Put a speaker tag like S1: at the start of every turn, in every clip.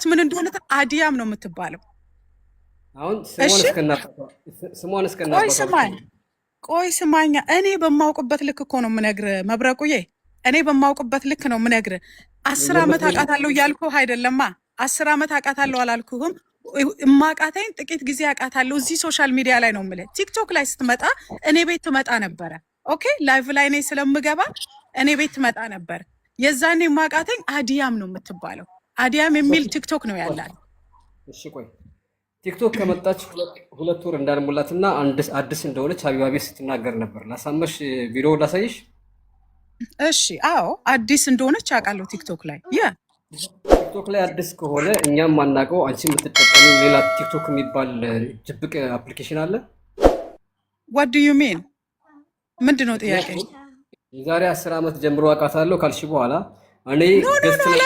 S1: ምን እንደሆነ አዲያም ነው የምትባለው።
S2: አሁን
S1: እሺ
S2: ስሟን
S1: ቆይ
S2: እስከናባቷ
S1: ስማኝ፣ ቆይ ስማኛ። እኔ በማውቅበት ልክ እኮ ነው የምነግርህ መብረቁዬ። እኔ በማውቅበት ልክ ነው የምነግርህ። 10 ዓመት
S2: የምትነግሪኝ
S1: አውቃታለሁ እያልኩህ አይደለማ። 10 ዓመት አውቃታለሁ አላልኩህም። እማቃተኝ ጥቂት ጊዜ አውቃታለሁ። እዚህ ሶሻል ሚዲያ ላይ ነው የምልህ። ቲክቶክ ላይ ስትመጣ እኔ ቤት ትመጣ ነበረ። ኦኬ ላይቭ ላይ እኔ ስለምገባ እኔ ቤት ትመጣ ነበር። የዛኔ ማቃተኝ አዲያም ነው የምትባለው። አዲያም የሚል ቲክቶክ ነው ያላት።
S2: እሺ ቆይ ቲክቶክ ከመጣች 2 ወር እንዳልሞላትና አዲስ እንደሆነች ሀቢባ ቤት ስትናገር ነበር። ላሳመሽ ቪዲዮ ላሳይሽ።
S1: እሺ አዎ አዲስ እንደሆነች አውቃለሁ ቲክቶክ ላይ
S2: ቲክቶክ ላይ አዲስ ከሆነ እኛም ማናውቀው አንቺ የምትጠቀሚው ሌላ ቲክቶክ የሚባል ድብቅ አፕሊኬሽን አለ።
S1: what do you mean? ምንድነው ጥያቄ?
S2: የዛሬ 10 ዓመት ጀምሮ አውቃታለሁ ካልሽ በኋላ እኔ
S1: ኖ
S2: ገስት ላይ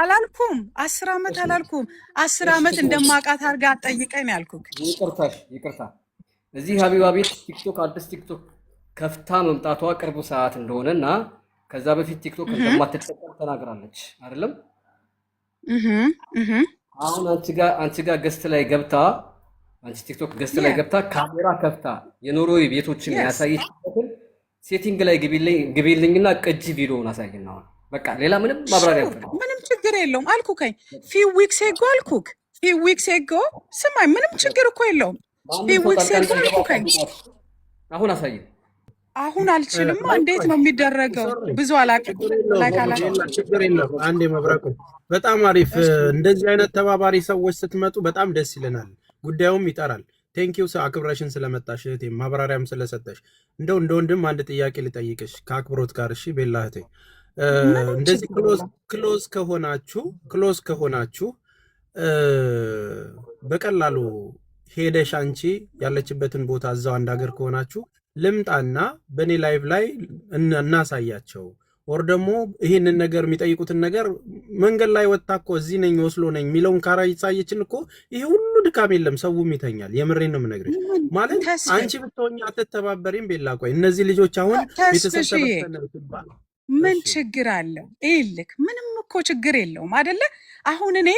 S1: አላልኩም 10 ዓመት አላልኩም። 10 ዓመት እንደማውቃት አድርጋ አትጠይቀኝ ያልኩክ።
S2: ይቅርታ እዚህ ሀቢባ ቤት ቲክቶክ አዲስ ቲክቶክ ከፍታ መምጣቷ ቅርብ ሰዓት እንደሆነና ከዛ በፊት ቲክቶክ እንደማትጠቀም ተናግራለች አይደለም? አሁን አንቺ ጋር ገስት ላይ ገብታ አንቺ ቲክቶክ ገስት ላይ ገብታ ካሜራ ከፍታ የኖርዌይ ቤቶችን ያሳየችበትን ሴቲንግ ላይ ግቢልኝና ቅጂ ቪዲዮውን አሳየና አሁን በቃ ሌላ ምንም ማብራሪያ አይፈልግም።
S1: ምንም ችግር የለውም አልኩከኝ። ፊው ዊክስ ኤጎ ስማኝ፣ ምንም ችግር እኮ የለውም። ፊው ዊክስ ኤጎ አልኩከኝ።
S2: አሁን አሳየኝ።
S1: አሁን አልችልም። እንዴት ነው የሚደረገው? ብዙ አላውቅም።
S3: ችግር የለም። አንዴ መብረቁ በጣም አሪፍ። እንደዚህ አይነት ተባባሪ ሰዎች ስትመጡ በጣም ደስ ይለናል። ጉዳዩም ይጠራል። ቴንኪው አክብረሽን ስለመጣሽ እህቴ፣ ማብራሪያም ስለሰጠሽ። እንደው እንደ ወንድም አንድ ጥያቄ ልጠይቅሽ ከአክብሮት ጋር። እሺ ቤላ እህቴ፣ እንደዚህ ክሎዝ ከሆናችሁ በቀላሉ ሄደሽ አንቺ ያለችበትን ቦታ እዛው አንድ ሀገር ከሆናችሁ ልምጣና በእኔ ላይቭ ላይ እናሳያቸው። ወር ደግሞ ይህንን ነገር የሚጠይቁትን ነገር መንገድ ላይ ወጣ እኮ እዚህ ነኝ ወስሎ ነኝ የሚለውን ካራ ይሳየችን እኮ ይሄ ሁሉ ድካም የለም፣ ሰውም ይተኛል። የምሬን ነው የምነግርሽ። ማለት አንቺ ብትሆኛ አትተባበሪም። ቤላ ቆይ እነዚህ ልጆች አሁን ቤተሰብ ተበተነ
S1: ምን ችግር አለው? ይልክ ምንም እኮ ችግር የለውም አይደለ? አሁን እኔ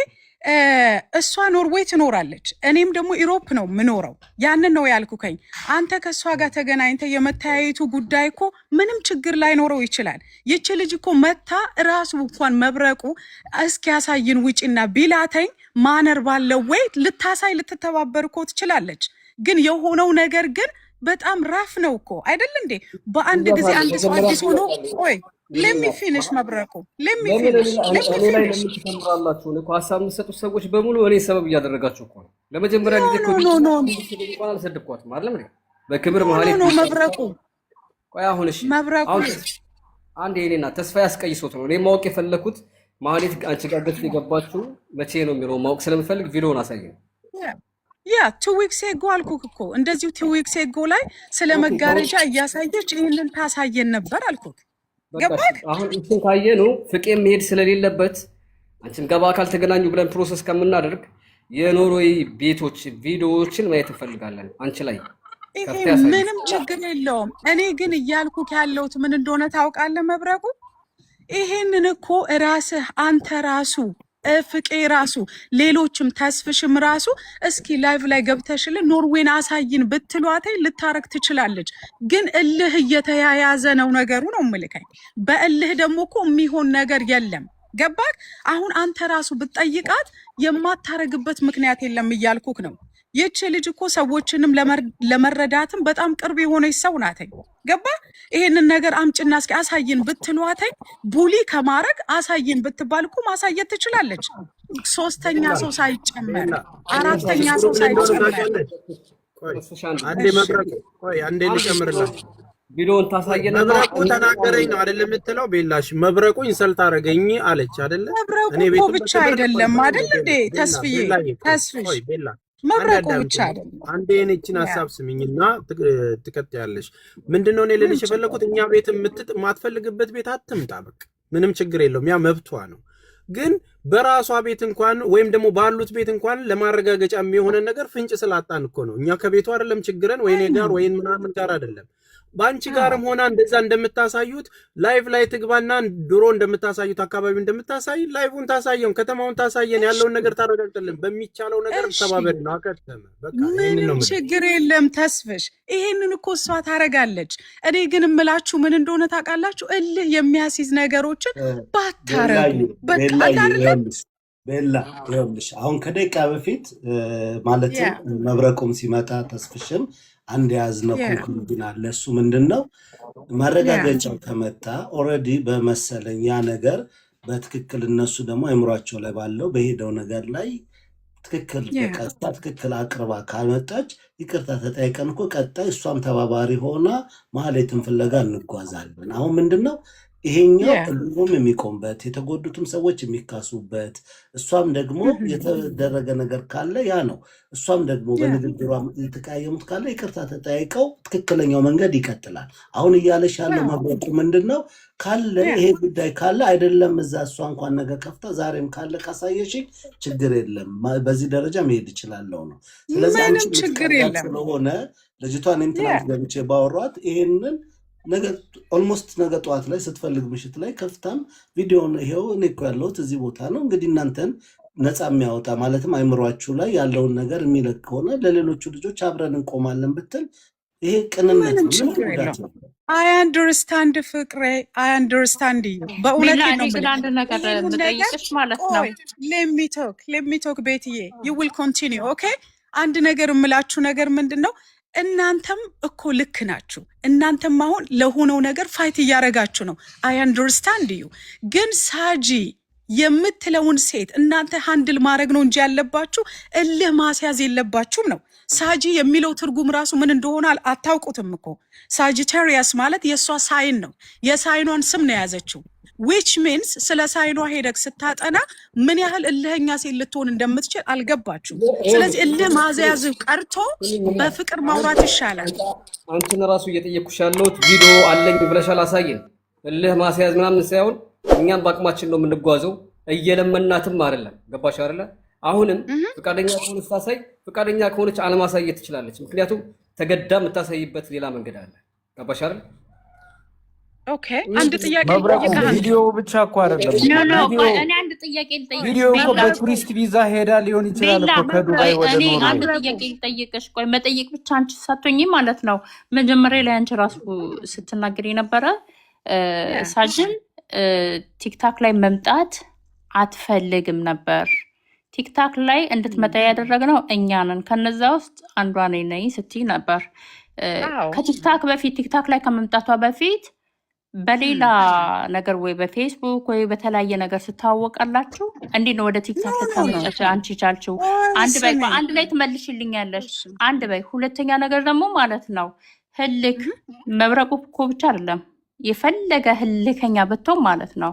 S1: እሷ ኖርዌይ ትኖራለች፣ እኔም ደግሞ ኢሮፕ ነው ምኖረው። ያንን ነው ያልኩከኝ። አንተ ከእሷ ጋር ተገናኝተ የመተያየቱ ጉዳይ እኮ ምንም ችግር ላይኖረው ይችላል። ይቺ ልጅ እኮ መታ ራሱ እንኳን መብረቁ እስኪያሳይን ውጪና ቢላተኝ ማነር ባለው ወይ ልታሳይ ልትተባበር እኮ ትችላለች። ግን የሆነው ነገር ግን በጣም ራፍ ነው እኮ አይደል እንዴ? በአንድ ጊዜ አንድ ሰው አዲስ ሆኖ ቆይ ለሚ ፊኒሽ መብረቁ ለሚ ፊኒሽ
S2: ተምራላችሁ እኮ ሀሳብ የምትሰጡት ሰዎች በሙሉ እኔ ሰበብ እያደረጋችሁ እኮ ነው። ለመጀመሪያ ጊዜ እኮ እንኳን አልሰድኳትም አይደል? በክብር መሀል
S1: ነው መብረቁ።
S2: ቆይ አሁን እሺ
S1: መብረቁ
S2: አንድ የኔና ተስፋ ያስቀይሶት ነው። እኔ ማወቅ የፈለኩት ማህሌት አንቺ ጋር ገት የገባችሁ መቼ ነው የሚለው ማወቅ ስለምፈልግ ቪዲዮውን አሳየኝ።
S1: ያ 2 ዊክስ ኤጎ አልኩክ እኮ እንደዚሁ 2 ዊክስ ኤጎ ላይ ስለ መጋረጃ እያሳየች ይህንን ታሳየን ነበር አልኩክ። ገባክ?
S2: አሁን እንትን ካየነው ፍቄም መሄድ ስለሌለበት አንቺም ገባ አካል ተገናኙ ብለን ፕሮሰስ ከምናደርግ የኖርዌይ ቤቶች ቪዲዮዎችን ማየት እንፈልጋለን አንቺ ላይ።
S1: ይሄ ምንም ችግር የለውም። እኔ ግን እያልኩክ ያለሁት ምን እንደሆነ ታውቃለህ መብረቁ? ይሄንን እኮ ራስህ አንተ ራሱ ፍቄ ራሱ ሌሎችም ተስፍሽም ራሱ እስኪ ላይቭ ላይ ገብተሽልን ኖርዌይን አሳይን ብትሏተኝ ልታረግ ትችላለች። ግን እልህ እየተያያዘ ነው ነገሩ ነው ምልከኝ። በእልህ ደግሞ እኮ የሚሆን ነገር የለም። ገባክ? አሁን አንተ ራሱ ብትጠይቃት የማታረግበት ምክንያት የለም እያልኩክ ነው። ይህች ልጅ እኮ ሰዎችንም ለመረዳትም በጣም ቅርብ የሆነች ሰው ናተኝ። ገባ? ይሄንን ነገር አምጭና እስኪ አሳይን ብትሏተኝ ቡሊ ከማረግ አሳይን ብትባል እኮ ማሳየት ትችላለች። 3ኛ ሰው ሳይጨመር 4ኛ ሰው ሳይጨመር
S3: አንዴ መብረቁ ቆይ አንዴ ልጨምርላት።
S2: ቪዲዮውን ታሳየና
S3: መብረቁ ተናገረኝ ነው አይደል የምትለው? ቤላሽ መብረቁ ኢንሰልት አረገኝ አለች አይደል?
S1: መብረቁ ብቻ አይደለም አይደል እንዴ ተስፍዬ? ተስፍሽ
S3: ቤላ
S1: መብረቁ ብቻ አይደለም።
S3: አንዴ እቺን ሐሳብ ስሚኝና ትቀጥያለሽ። ምንድነው እኔ ልልሽ የፈለኩት እኛ ቤት የማትፈልግበት ቤት አትምጣ። በቃ ምንም ችግር የለውም፣ ያ መብቷ ነው። ግን በራሷ ቤት እንኳን ወይም ደግሞ ባሉት ቤት እንኳን ለማረጋገጫ የሚሆነ ነገር ፍንጭ ስላጣን እኮ ነው። እኛ ከቤቱ አይደለም ችግረን ወይኔ ጋር ወይን ምናምን ጋር አይደለም። በአንቺ ጋርም ሆና እንደዛ እንደምታሳዩት ላይቭ ላይ ትግባና ድሮ እንደምታሳዩት አካባቢ እንደምታሳይ ላይቭን ታሳየን፣ ከተማውን ታሳየን፣ ያለውን ነገር ታረጋግጥልን። በሚቻለው ነገር ተባበሪ ነው። አከተመ በቃ
S1: ምንም ችግር የለም ተስፍሽ። ይሄንን እኮ እሷ ታረጋለች። እኔ ግን እምላችሁ ምን እንደሆነ ታውቃላችሁ? እልህ የሚያስይዝ ነገሮችን ባታረጉ በቃ
S4: ቤላ ይኸውልሽ፣ አሁን ከደቂቃ በፊት ማለትም መብረቁም ሲመጣ ተስፍሽም አንድ ያዝነው ኮንክሉዥን አለ። እሱ ምንድነው ማረጋገጫው ከመጣ ኦልሬዲ በመሰለኝ ያ ነገር በትክክል እነሱ ደግሞ አይምሯቸው ላይ ባለው በሄደው ነገር ላይ ትክክል በቀጥታ ትክክል አቅርባ ካልመጣች ይቅርታ ተጠይቀን እኮ ቀጣይ እሷም ተባባሪ ሆና ማህሌትን ፍለጋ እንጓዛለን። አሁን ምንድነው ይሄኛው ሁሉም የሚቆምበት የተጎዱትም ሰዎች የሚካሱበት እሷም ደግሞ የተደረገ ነገር ካለ ያ ነው። እሷም ደግሞ በንግግሯ የተቀያየሙት ካለ ይቅርታ ተጠያይቀው ትክክለኛው መንገድ ይቀጥላል። አሁን እያለሽ ያለው መብረቁ ምንድነው ካለ ይሄ ጉዳይ ካለ አይደለም እዛ እሷ እንኳን ነገር ከፍታ ዛሬም ካለ ካሳየሽ ችግር የለም በዚህ ደረጃ መሄድ ይችላልው ነው። ስለዚህ አንቺ ችግር የለም ስለሆነ ልጅቷን እንትናት ገብቼ ባወሯት ይሄንን ነገ ኦልሞስት ነገ ጠዋት ላይ ስትፈልግ ምሽት ላይ ከፍታም ቪዲዮን ይሄው እኔ እኮ ያለሁት እዚህ ቦታ ነው እንግዲህ እናንተን ነፃ የሚያወጣ ማለትም አይምሯችሁ ላይ ያለውን ነገር የሚለቅ ከሆነ ለሌሎቹ ልጆች አብረን እንቆማለን ብትል ይሄ ቅንነት ነው።
S1: አይ አንደርስታንድ ፍቅሬ አይ አንደርስታንድ በእውነት ነው
S5: አንድ ነገር እንጠይቅሽ ማለት ነው።
S1: ሌሚቶክ ቤትዬ you will continue okay አንድ ነገር እምላችሁ ነገር ምንድነው እናንተም እኮ ልክ ናችሁ። እናንተም አሁን ለሆነው ነገር ፋይት እያረጋችሁ ነው። አይ አንደርስታንድ ዩ ግን ሳጂ የምትለውን ሴት እናንተ ሃንድል ማድረግ ነው እንጂ ያለባችሁ እልህ ማስያዝ የለባችሁም ነው። ሳጂ የሚለው ትርጉም ራሱ ምን እንደሆነ አታውቁትም እኮ። ሳጂታሪያስ ማለት የሷ ሳይን ነው። የሳይኗን ስም ነው የያዘችው which means ስለ ሳይኗ ሄደክ ስታጠና ምን ያህል እልህኛ ሴት ልትሆን እንደምትችል አልገባችሁ። ስለዚህ እልህ ማዝያዝ ቀርቶ በፍቅር ማውራት ይሻላል።
S2: አንቺን ራሱ እየጠየቅኩሽ ያለሁት ቪዲዮ አለኝ ብለሻል አሳየን። እልህ ማስያዝ ምናምን ሳይሆን እኛም በአቅማችን ነው የምንጓዘው፣ እየለመናትም አይደለም። ገባሽ አይደለ? አሁንም ፍቃደኛ ከሆነች ታሳይ፣ ፍቃደኛ ከሆነች አለማሳየት ትችላለች። ምክንያቱም ተገዳ የምታሳይበት ሌላ መንገድ አለ። ገባሽ አይደል?
S1: ኦኬ አንድ ጥያቄ
S6: ቪዲዮ ብቻ እኮ አይደለም።
S5: እኔ አንድ ጥያቄ ልጠይቅሽ።
S6: ቪዲዮ እኮ በቱሪስት ቪዛ ሄዳ ሊሆን ይችላል እኮ ከዱባይ ወደ ኖርዌይ።
S5: እኔ አንድ ጥያቄ ልጠይቅሽ። ቆይ መጠየቅ ብቻ አንቺ ሳትሆኚ ማለት ነው። መጀመሪያ ላይ አንቺ ራሱ ስትናገሪ ነበረ ሳጅን ቲክታክ ላይ መምጣት አትፈልግም ነበር። ቲክታክ ላይ እንድትመጣ ያደረግነው እኛ ነን፣ ከነዛ ውስጥ አንዷ ነኝ ስትይ ነበር። ከቲክታክ በፊት ቲክታክ ላይ ከመምጣቷ በፊት በሌላ ነገር ወይ በፌስቡክ ወይ በተለያየ ነገር ስታወቃላችሁ እንዴ ነው ወደ ቲክታክ ተታመጫች አንቺ ቻልችሁ? አንድ ላይ ትመልሽልኛለሽ። አንድ በይ። ሁለተኛ ነገር ደግሞ ማለት ነው ህልክ መብረቁ እኮ ብቻ አይደለም የፈለገ ህልከኛ ብትሆን ማለት ነው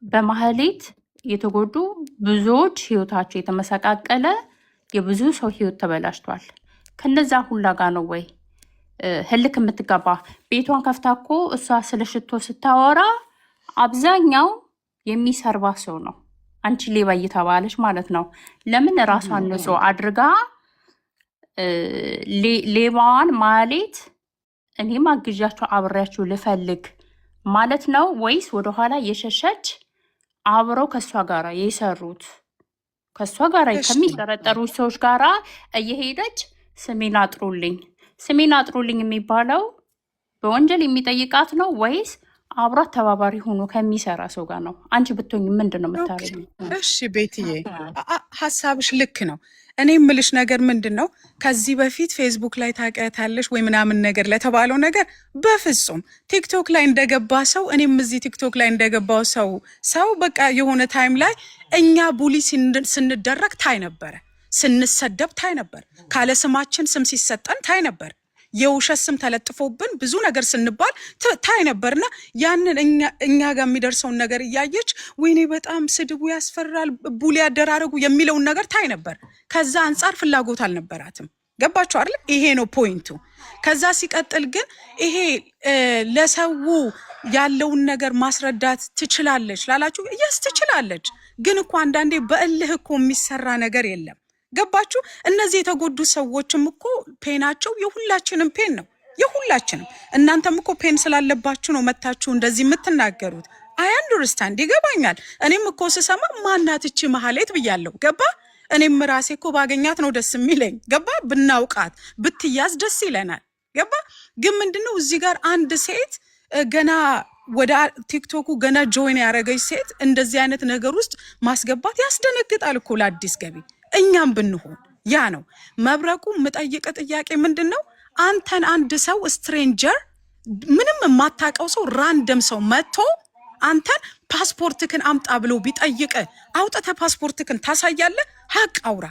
S5: በማህሌት የተጎዱ ብዙዎች ህይወታቸው የተመሰቃቀለ የብዙ ሰው ህይወት ተበላሽቷል። ከነዛ ሁላ ጋር ነው ወይ ህልክ የምትገባ? ቤቷን ከፍታ እኮ እሷ ስለ ሽቶ ስታወራ አብዛኛው የሚሰርባ ሰው ነው። አንቺ ሌባ እየተባለች ማለት ነው። ለምን ራሷን ንጹህ አድርጋ ሌባዋን ማህሌት እኔም አግዣቸው አብሬያችሁ ልፈልግ ማለት ነው ወይስ ወደኋላ የሸሸች አብረው ከእሷ ጋር የሰሩት ከእሷ ጋር ከሚጠረጠሩ ሰዎች ጋር እየሄደች ስሜን አጥሩልኝ የሚባለው በወንጀል የሚጠይቃት ነው ወይስ አብራት ተባባሪ ሆኖ ከሚሰራ ሰው ጋር ነው? አንቺ ብትሆኝ ምንድን ነው የምታደርጊው?
S1: እሺ ቤትዬ ሀሳብሽ ልክ ነው። እኔ የምልሽ ነገር ምንድን ነው ከዚህ በፊት ፌስቡክ ላይ ታውቂያታለሽ ወይ ምናምን ነገር ለተባለው ነገር በፍጹም ቲክቶክ ላይ እንደገባ ሰው እኔም እዚህ ቲክቶክ ላይ እንደገባው ሰው በቃ የሆነ ታይም ላይ እኛ ቡሊ ስንደረግ ታይ ነበረ፣ ስንሰደብ ታይ ነበር፣ ካለ ስማችን ስም ሲሰጠን ታይ ነበር፣ የውሸት ስም ተለጥፎብን ብዙ ነገር ስንባል ታይ ነበርና ያንን እኛ ጋር የሚደርሰውን ነገር እያየች ወይኔ በጣም ስድቡ ያስፈራል ቡሊ ያደራረጉ የሚለውን ነገር ታይ ነበር። ከዛ አንጻር ፍላጎት አልነበራትም። ገባችሁ አይደል? ይሄ ነው ፖይንቱ። ከዛ ሲቀጥል ግን ይሄ ለሰው ያለውን ነገር ማስረዳት ትችላለች ላላችሁ እያስ ትችላለች። ግን እኮ አንዳንዴ በእልህ እኮ የሚሰራ ነገር የለም። ገባችሁ? እነዚህ የተጎዱ ሰዎችም እኮ ፔናቸው የሁላችንም ፔን ነው። የሁላችንም። እናንተም እኮ ፔን ስላለባችሁ ነው መታችሁ እንደዚህ የምትናገሩት። አይ አንደርስታንድ ይገባኛል። እኔም እኮ ስሰማ ማናት እቺ መሀሌት ብያለሁ። ገባ? እኔም ራሴ እኮ ባገኛት ነው ደስ የሚለኝ። ገባ? ብናውቃት ብትያዝ ደስ ይለናል። ገባ? ግን ምንድነው እዚህ ጋር አንድ ሴት ገና ወደ ቲክቶኩ ገና ጆይን ያደረገች ሴት እንደዚህ አይነት ነገር ውስጥ ማስገባት ያስደነግጣል እኮ ለአዲስ ገቢ። እኛም ብንሆን ያ ነው መብረቁ። የምጠይቅ ጥያቄ ምንድነው አንተን አንድ ሰው ስትሬንጀር ምንም የማታውቀው ሰው ራንደም ሰው መጥቶ አንተን ፓስፖርትክን አምጣ ብሎ ቢጠይቅ አውጥተ ፓስፖርትክን ታሳያለህ? ሀቅ አውራ።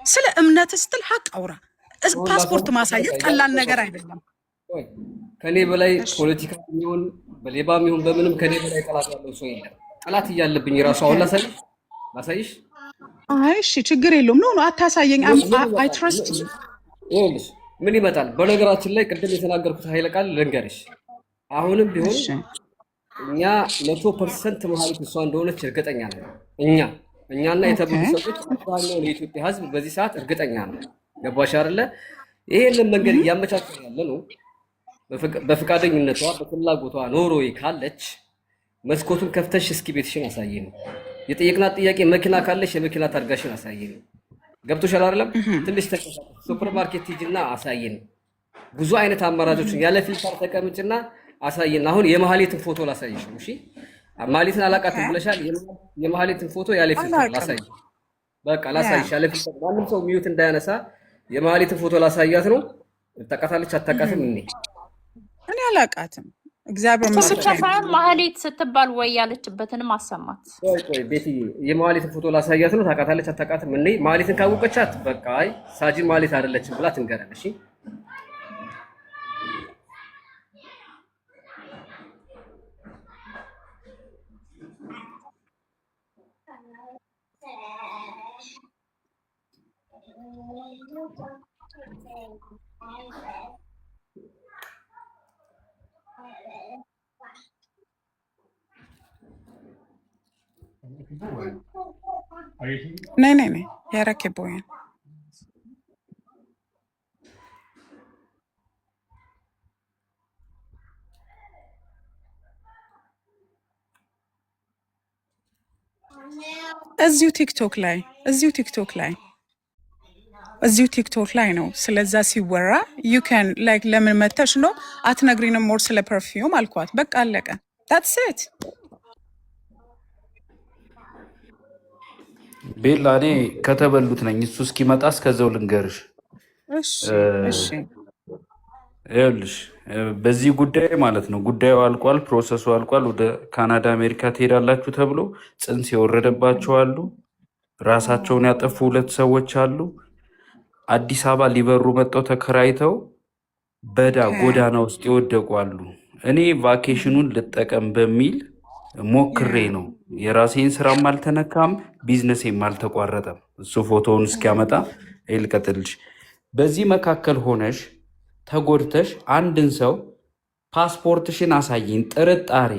S1: ስለ እምነት ስትል ሀቅ አውራ። ፓስፖርት ማሳየት ቀላል ነገር አይደለም።
S2: ከኔ በላይ ፖለቲካ የሚሆን በሌባ የሚሆን በምንም ከኔ በላይ ጠላት ያለው ሰው የለም። ጠላት እያለብኝ ራሱ አሁን ላሳይሽ።
S1: አይ እሺ ችግር የለውም። ኖ አታሳየኝ። አይ ትረስት ዩ።
S2: ይኸውልሽ ምን ይመጣል። በነገራችን ላይ ቅድም የተናገርኩት ኃይለ ቃል ልንገርሽ። አሁንም ቢሆን እኛ 100% መሀሌት እሷ እንደሆነች እርግጠኛ ነን። እኛና የተባሉ ሰዎች አብዛኛው የኢትዮጵያ ሕዝብ በዚህ ሰዓት እርግጠኛ ነው። ገባሽ አይደለ? ይሄንን መንገድ እያመቻቸን ያለ ነው። በፍቃደኝነቷ በፍላጎቷ ኖርዌይ ካለች መስኮቱን ከፍተሽ እስኪ ቤትሽን አሳየን። የጠየቅናት ጥያቄ መኪና ካለሽ የመኪና ታርጋሽን አሳየን። ገብቶሻል አይደለም? ትንሽ ተንቀሳቀሽ ሱፐር ማርኬት ሂጂና አሳየን። ብዙ አይነት አማራጮችን ያለ ፊልተር ተቀምጭና አሳየን። አሁን የመሀሌትን ፎቶ ላሳይሽ ነው። እሺ መሀሌትን አላውቃትም ብለሻል። የመሀሌትን ፎቶ ያለ ፊልተር ላሳይሽ። በቃ ላሳይሽ ያለ ፊልተር። ማንም ሰው ሚዩት እንዳያነሳ የመሀሌትን ፎቶ ላሳያት ነው። ታውቃታለች አታውቃትም? እኔ
S1: አላውቃትም። እግዚአብሔር
S5: ይመስገን። መሀሌት ስትባል ወይ ያለችበትንም አሰማት።
S2: ቆይ ቤቲ የመሀሌትን ፎቶ ላሳያት ነው። ታውቃታለች አታውቃትም? እኔ መሀሌትን ካወቀቻት በቃ አይ ሳጂን መሀሌት አይደለችም ብላ ትንገረን። እሺ
S1: नहीं यार रखे बोए እዚሁ ቲክቶክ ላይ ነው ስለዛ ሲወራ you can like ለምን መተሽ ነው አትነግሪንም ሞር ስለ ፐርፊውም አልኳት። በቃ አለቀ። that's it።
S6: ቤላ እኔ ከተበሉት ነኝ። እሱ እስኪመጣ እስከዛው ልንገርሽ።
S1: እሺ
S6: ይኸውልሽ በዚህ ጉዳይ ማለት ነው ጉዳዩ አልቋል፣ ፕሮሰሱ አልቋል። ወደ ካናዳ አሜሪካ ትሄዳላችሁ ተብሎ ጽንስ የወረደባቸው አሉ። ራሳቸውን ያጠፉ 2 ሰዎች አሉ። አዲስ አበባ ሊበሩ መጥተው ተከራይተው በዳ ጎዳና ውስጥ ይወደቁ አሉ። እኔ ቫኬሽኑን ልጠቀም በሚል ሞክሬ ነው። የራሴን ስራም አልተነካም፣ ቢዝነሴም አልተቋረጠም። እሱ ፎቶውን እስኪያመጣ ይልቀጥልሽ። በዚህ መካከል ሆነሽ ተጎድተሽ አንድን ሰው ፓስፖርትሽን አሳይን፣ ጥርጣሬ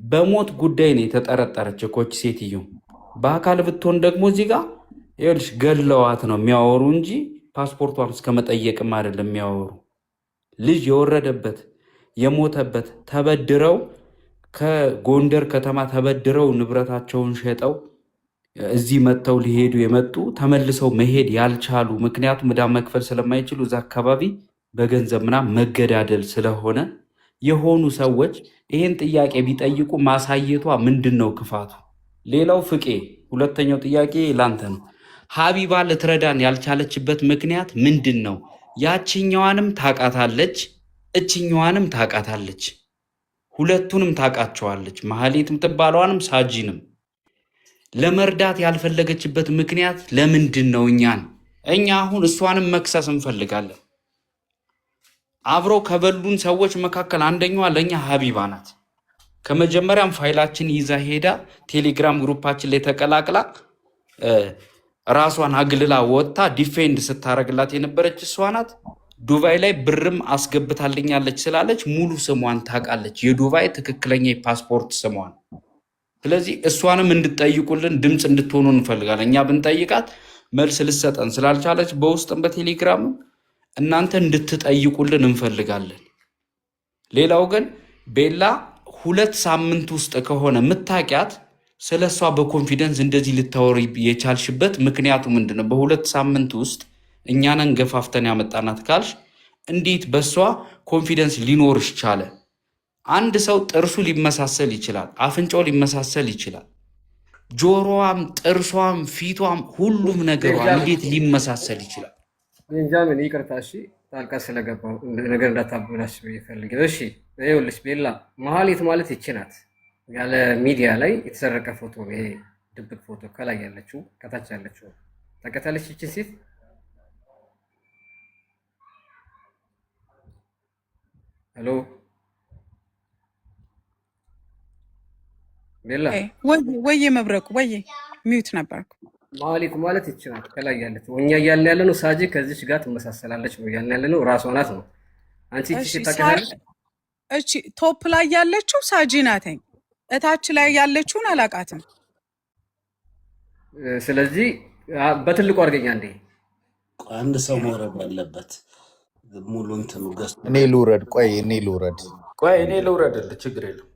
S6: በሞት ጉዳይ ነው የተጠረጠረች ኮች ሴትዮ። በአካል ብትሆን ደግሞ እዚህ ጋር ይኸውልሽ ገለዋት ነው የሚያወሩ እንጂ ፓስፖርቷን እስከ መጠየቅም አይደለም የሚያወሩ። ልጅ የወረደበት የሞተበት ተበድረው ከጎንደር ከተማ ተበድረው ንብረታቸውን ሸጠው እዚህ መጥተው ሊሄዱ የመጡ ተመልሰው መሄድ ያልቻሉ፣ ምክንያቱም ዕዳ መክፈል ስለማይችሉ እዛ አካባቢ በገንዘብ ምናምን መገዳደል ስለሆነ የሆኑ ሰዎች ይህን ጥያቄ ቢጠይቁ ማሳየቷ ምንድን ነው ክፋቱ? ሌላው ፍቄ፣ ሁለተኛው ጥያቄ ላንተ ነው። ሀቢባ ልትረዳን ያልቻለችበት ምክንያት ምንድን ነው? ያችኛዋንም ታቃታለች፣ እችኛዋንም ታቃታለች፣ ሁለቱንም ታቃቸዋለች። መሀሌትም ትባለዋንም ሳጂንም ለመርዳት ያልፈለገችበት ምክንያት ለምንድን ነው? እኛ አሁን እሷንም መክሰስ እንፈልጋለን። አብረው ከበሉን ሰዎች መካከል አንደኛዋ ለእኛ ሀቢባ ናት። ከመጀመሪያም ፋይላችን ይዛ ሄዳ ቴሌግራም ግሩፓችን ላይ ተቀላቅላ ራሷን አግልላ ወጥታ ዲፌንድ ስታረግላት የነበረች እሷ ናት። ዱባይ ላይ ብርም አስገብታልኛለች ስላለች ሙሉ ስሟን ታውቃለች፣ የዱባይ ትክክለኛ የፓስፖርት ስሟን። ስለዚህ እሷንም እንድጠይቁልን ድምፅ እንድትሆኑ እንፈልጋለን። እኛ ብንጠይቃት መልስ ልሰጠን ስላልቻለች በውስጥም በቴሌግራም እናንተ እንድትጠይቁልን እንፈልጋለን። ሌላው ግን ቤላ 2 ሳምንት ውስጥ ከሆነ ምታቂያት ስለሷ በኮንፊደንስ እንደዚህ ልታወሪ የቻልሽበት ምክንያቱ ምንድነው? በ2 ሳምንት ውስጥ እኛንን ገፋፍተን ያመጣናት ካልሽ እንዴት በሷ ኮንፊደንስ ሊኖርሽ ቻለ? አንድ ሰው ጥርሱ ሊመሳሰል ይችላል፣ አፍንጫው ሊመሳሰል ይችላል፣ ጆሮዋም፣ ጥርሷም፣ ፊቷም ሁሉም ነገሯ እንዴት ሊመሳሰል ይችላል?
S2: ቤንጃሚን ይቅርታ፣ እሺ ጣልቃ ስለገባው ነገር እንዳታበላሽ ይፈልግ። እሺ ይኸውልሽ ቤላ መሀሌት ማለት ይቺ ናት። ያለ ሚዲያ ላይ የተሰረቀ ፎቶ፣ ይሄ ድብቅ ፎቶ ከላይ ያለችው ከታች ያለችው ታውቃታለች ይቺ ሴት? ሄሎ ቤላ
S1: ወይ መብረቁ ወይ ሚዩት ነበርኩ።
S2: መሀሌት ማለት ይቺ ናት ከላይ ያለችው። እኛ እያልን ያለ ነው ሳጂ ከዚች ጋር ትመሳሰላለች ነው እያልን ያለ ነው። ራሷ ናት ነው። አንቺ ይቺ ሴት ታውቃታለች?
S1: እቺ ቶፕ ላይ ያለችው ሳጂ ናተኝ፣ እታች ላይ ያለችውን አላውቃትም።
S2: ስለዚህ በትልቁ አድርገኛ እንዴ
S4: አንድ ሰው መውረድ አለበት። ሙሉ እንትኑ ገዝቶ
S7: እኔ ልውረድ። ቆይ እኔ ልውረድ።
S6: ችግር የለም።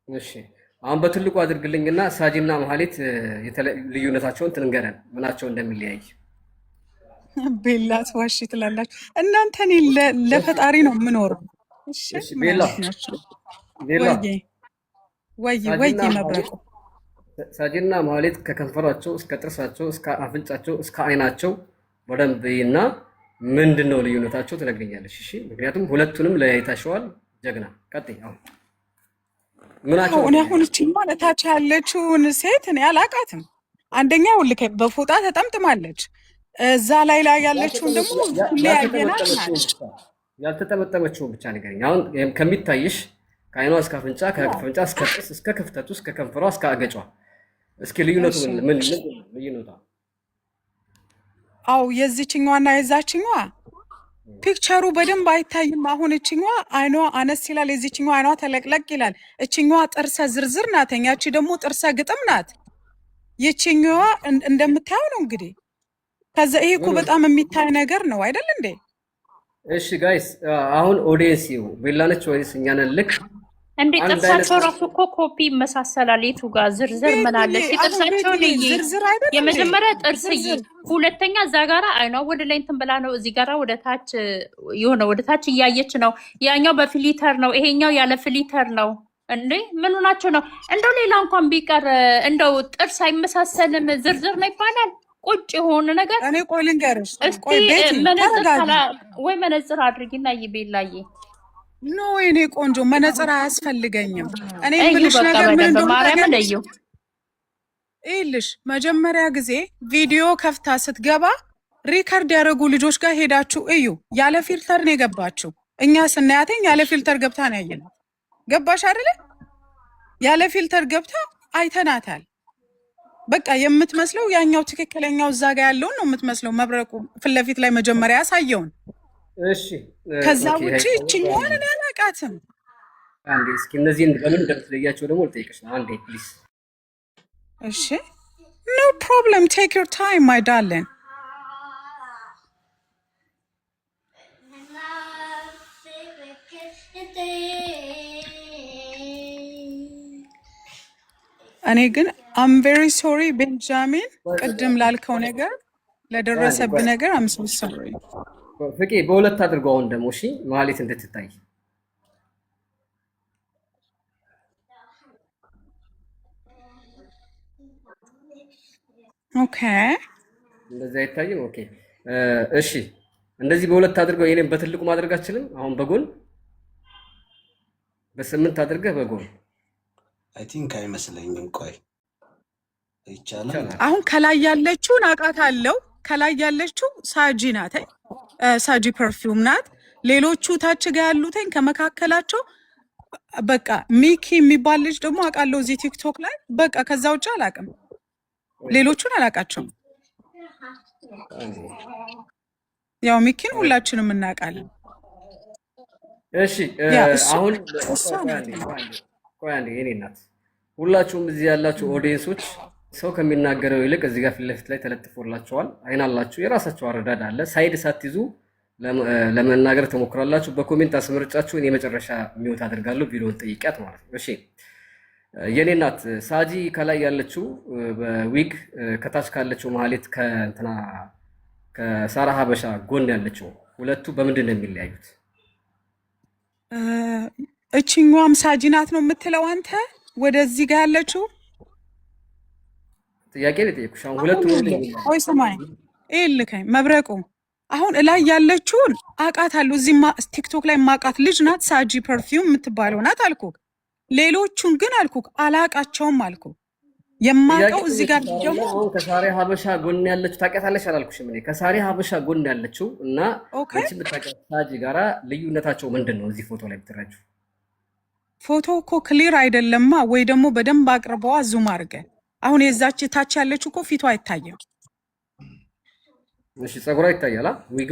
S2: እሺ አሁን በትልቁ አድርግልኝና ሳጂና መሀሌት ልዩነታቸውን ትንገረን፣ ምናቸው እንደሚለያይ።
S1: ቤላት ዋሺ ትላላችሁ እናንተ። እኔ ለፈጣሪ ነው የምኖረው። እሺ
S2: ቤላ
S1: ወይ መብረቁ
S2: ሳጂና መሀሌት ከከንፈሯቸው እስከ ጥርሳቸው እስከ አፍንጫቸው እስከ አይናቸው በደንብ እና ምንድን ነው ልዩነታቸው ትነግረኛለሽ? እሺ ምክንያቱም ሁለቱንም ለያይታቸዋል። ጀግና ቀጥይ። አሁን ምናቸው
S1: እኔ አሁን እቺ ማለታች ያለችውን ሴት እኔ አላውቃትም። አንደኛው ልክ በፎጣ ተጠምጥማለች። እዛ ላይ ያለችውን ደግሞ ሁሌ ያየናት ናት።
S2: ያልተጠመጠመችውን ብቻ ንገረኝ። አሁን ከሚታይሽ ከአይኗ እስከ አፍንጫ፣ ከአፍንጫ እስከ ጥርስ፣ እስከ ክፍተቱ፣ እስከ ከንፈሯ፣ እስከ አገጯ እስኪ ልዩነቱ ምን ልዩነቷ?
S1: አው የዚችኛዋና የዛችኛዋ ፒክቸሩ በደንብ አይታይም። አሁን እችኛዋ አይኗ አነስ ይላል፣ የዚችኛዋ አይኗ ተለቅለቅ ይላል። እችኛዋ ጥርሰ ዝርዝር ናት፣ ያቺ ደግሞ ጥርሰ ግጥም ናት። የችኛዋ እንደምታየው ነው እንግዲህ። ከዛ ይሄ እኮ በጣም የሚታይ ነገር ነው አይደል እንዴ?
S2: እሺ ጋይስ አሁን ኦዲየንስ ቤላ ነች ወይስ እኛ ነን? ልክ
S5: እንዴ ጥርሳቸው ራሱ እኮ ኮፒ ይመሳሰላል። የቱ ጋር ዝርዝር ምን አለ? ጥርሳቸው ልይ የመጀመሪያ ጥርስ ሁለተኛ እዛ ጋራ አይኗ ወደ ላይ እንትን ብላ ነው። እዚህ ጋራ ወደ ታች የሆነ ወደ ታች እያየች ነው። ያኛው በፊሊተር ነው፣ ይሄኛው ያለ ፊሊተር ነው። እንዴ ምኑ ናቸው ነው? እንደው ሌላ እንኳን ቢቀር እንደው ጥርስ አይመሳሰልም ዝርዝር ነው ይባላል። ቁጭ የሆነ ነገር
S1: እኔ ቆይ ልንገርሽ፣
S5: እስቲ ወይ መነጽር አድርጊና ይቤላዬ።
S1: ኖ እኔ ቆንጆ መነጽር አያስፈልገኝም። እኔ የምልሽ ነገር ምን እንደሆነ ይልሽ መጀመሪያ ጊዜ ቪዲዮ ከፍታ ስትገባ ሪከርድ ያደረጉ ልጆች ጋር ሄዳችሁ እዩ። ያለ ፊልተር ነው የገባችሁ። እኛ ስናያተኝ ያለ ፊልተር ገብታ ነው ያየነው። ገባሽ አይደለ? ያለ ፊልተር ገብታ አይተናታል። በቃ የምትመስለው ያኛው ትክክለኛው እዛ ጋር ያለውን ነው የምትመስለው። መብረቁ ፊት ለፊት ላይ መጀመሪያ ያሳየውን።
S2: እሺ
S1: ከዛ ውጪ እችኛዋን እኔ አላውቃትም።
S2: አንዴ እስኪ እነዚህን በምን እንደምትለያቸው ደግሞ ልጠይቅሽ ነው። አንዴ ፕሊዝ።
S1: እሺ ኖ ፕሮብለም ቴክ ዮር ታይም ማይ ዳርሊንግ። እኔ ግን አም ቬሪ ሶሪ ቤንጃሚን፣ ቅድም ላልከው ነገር ለደረሰብህ ነገር አም ሶ ሶሪ።
S2: ፍቄ በሁለት አድርገው አሁን ደግሞ እሺ መሀሌት እንድትታይ።
S1: ኦኬ
S2: እንደዚህ አይታይም። ኦኬ እሺ እንደዚህ በሁለት አድርገው። የኔም በትልቁ ማድረግ አትችልም? አሁን በጎን በ8 አድርገህ በጎን
S4: አይ ቲንክ አይመስለኝም። ቆይ ይቻላል።
S1: አሁን ከላይ ያለችውን አውቃታለሁ። ከላይ ያለችው ሳጂ ናት፣ ሳጂ ፐርፊውም ናት። ሌሎቹ ታች ጋር ያሉትኝ ከመካከላቸው በቃ ሚኪ የሚባል ልጅ ደግሞ አውቃለሁ እዚህ ቲክቶክ ላይ። በቃ ከዛ ውጭ አላውቅም፣ ሌሎቹን አላውቃቸውም። ያው ሚኪን ሁላችንም እናውቃለን።
S2: እሺ አሁን ቆይ አንዴ የኔ እናት፣ ሁላችሁም እዚህ ያላችሁ ኦዲየንሶች ሰው ከሚናገረው ይልቅ እዚህ ጋር ፊት ለፊት ላይ ተለጥፎላችኋል። አይን አላችሁ፣ የራሳችሁ አረዳድ አለ። ሳይድ ሳትይዙ ለመናገር ተሞክራላችሁ። በኮሜንት አስመርጫችሁ እኔ መጨረሻ ሚውት አደርጋለሁ፣ ቪዲዮውን ጠይቂያት ማለት ነው። እሺ የኔ እናት ሳጂ ከላይ ያለችው በዊግ ከታች ካለችው ማህሌት ከእንትና ከሳራ ሀበሻ ጎን ያለችው ሁለቱ በምንድን ነው የሚለያዩት?
S1: እችኛዋም ሳጂ ናት ነው የምትለው አንተ? ወደዚህ ጋር ያለችው
S2: ጥያቄ ነው የጠየኩሽ። አሁን ሁለቱ
S1: ኦይ ሰማይ ይልከኝ መብረቁ አሁን እላይ ያለችውን አውቃታለሁ። እዚህ ቲክቶክ ላይ ማውቃት ልጅ ናት ሳጂ ፐርፊውም የምትባለው ናት አልኩ። ሌሎቹን ግን አልኩ አላውቃቸውም አልኩ። የማውቀው እዚህ ጋር ደግሞ
S2: ከሳሪ ሀበሻ ጎን ያለችው ታውቂያታለሽ አላልኩሽም? እኔ ከሳሪ ሀበሻ ጎን ያለችው እና አንቺ የምታውቂያት ሳጂ ጋራ ልዩነታቸው ምንድን ነው? እዚህ ፎቶ ላይ ብትረጁ።
S1: ፎቶ እኮ ክሊር አይደለማ ወይ ደግሞ በደንብ አቅርበዋ ዙም አድርገ። አሁን የዛች ታች ያለችው እኮ ፊቷ አይታየም።
S2: እሺ ፀጉሯ ይታያል። ዊጉ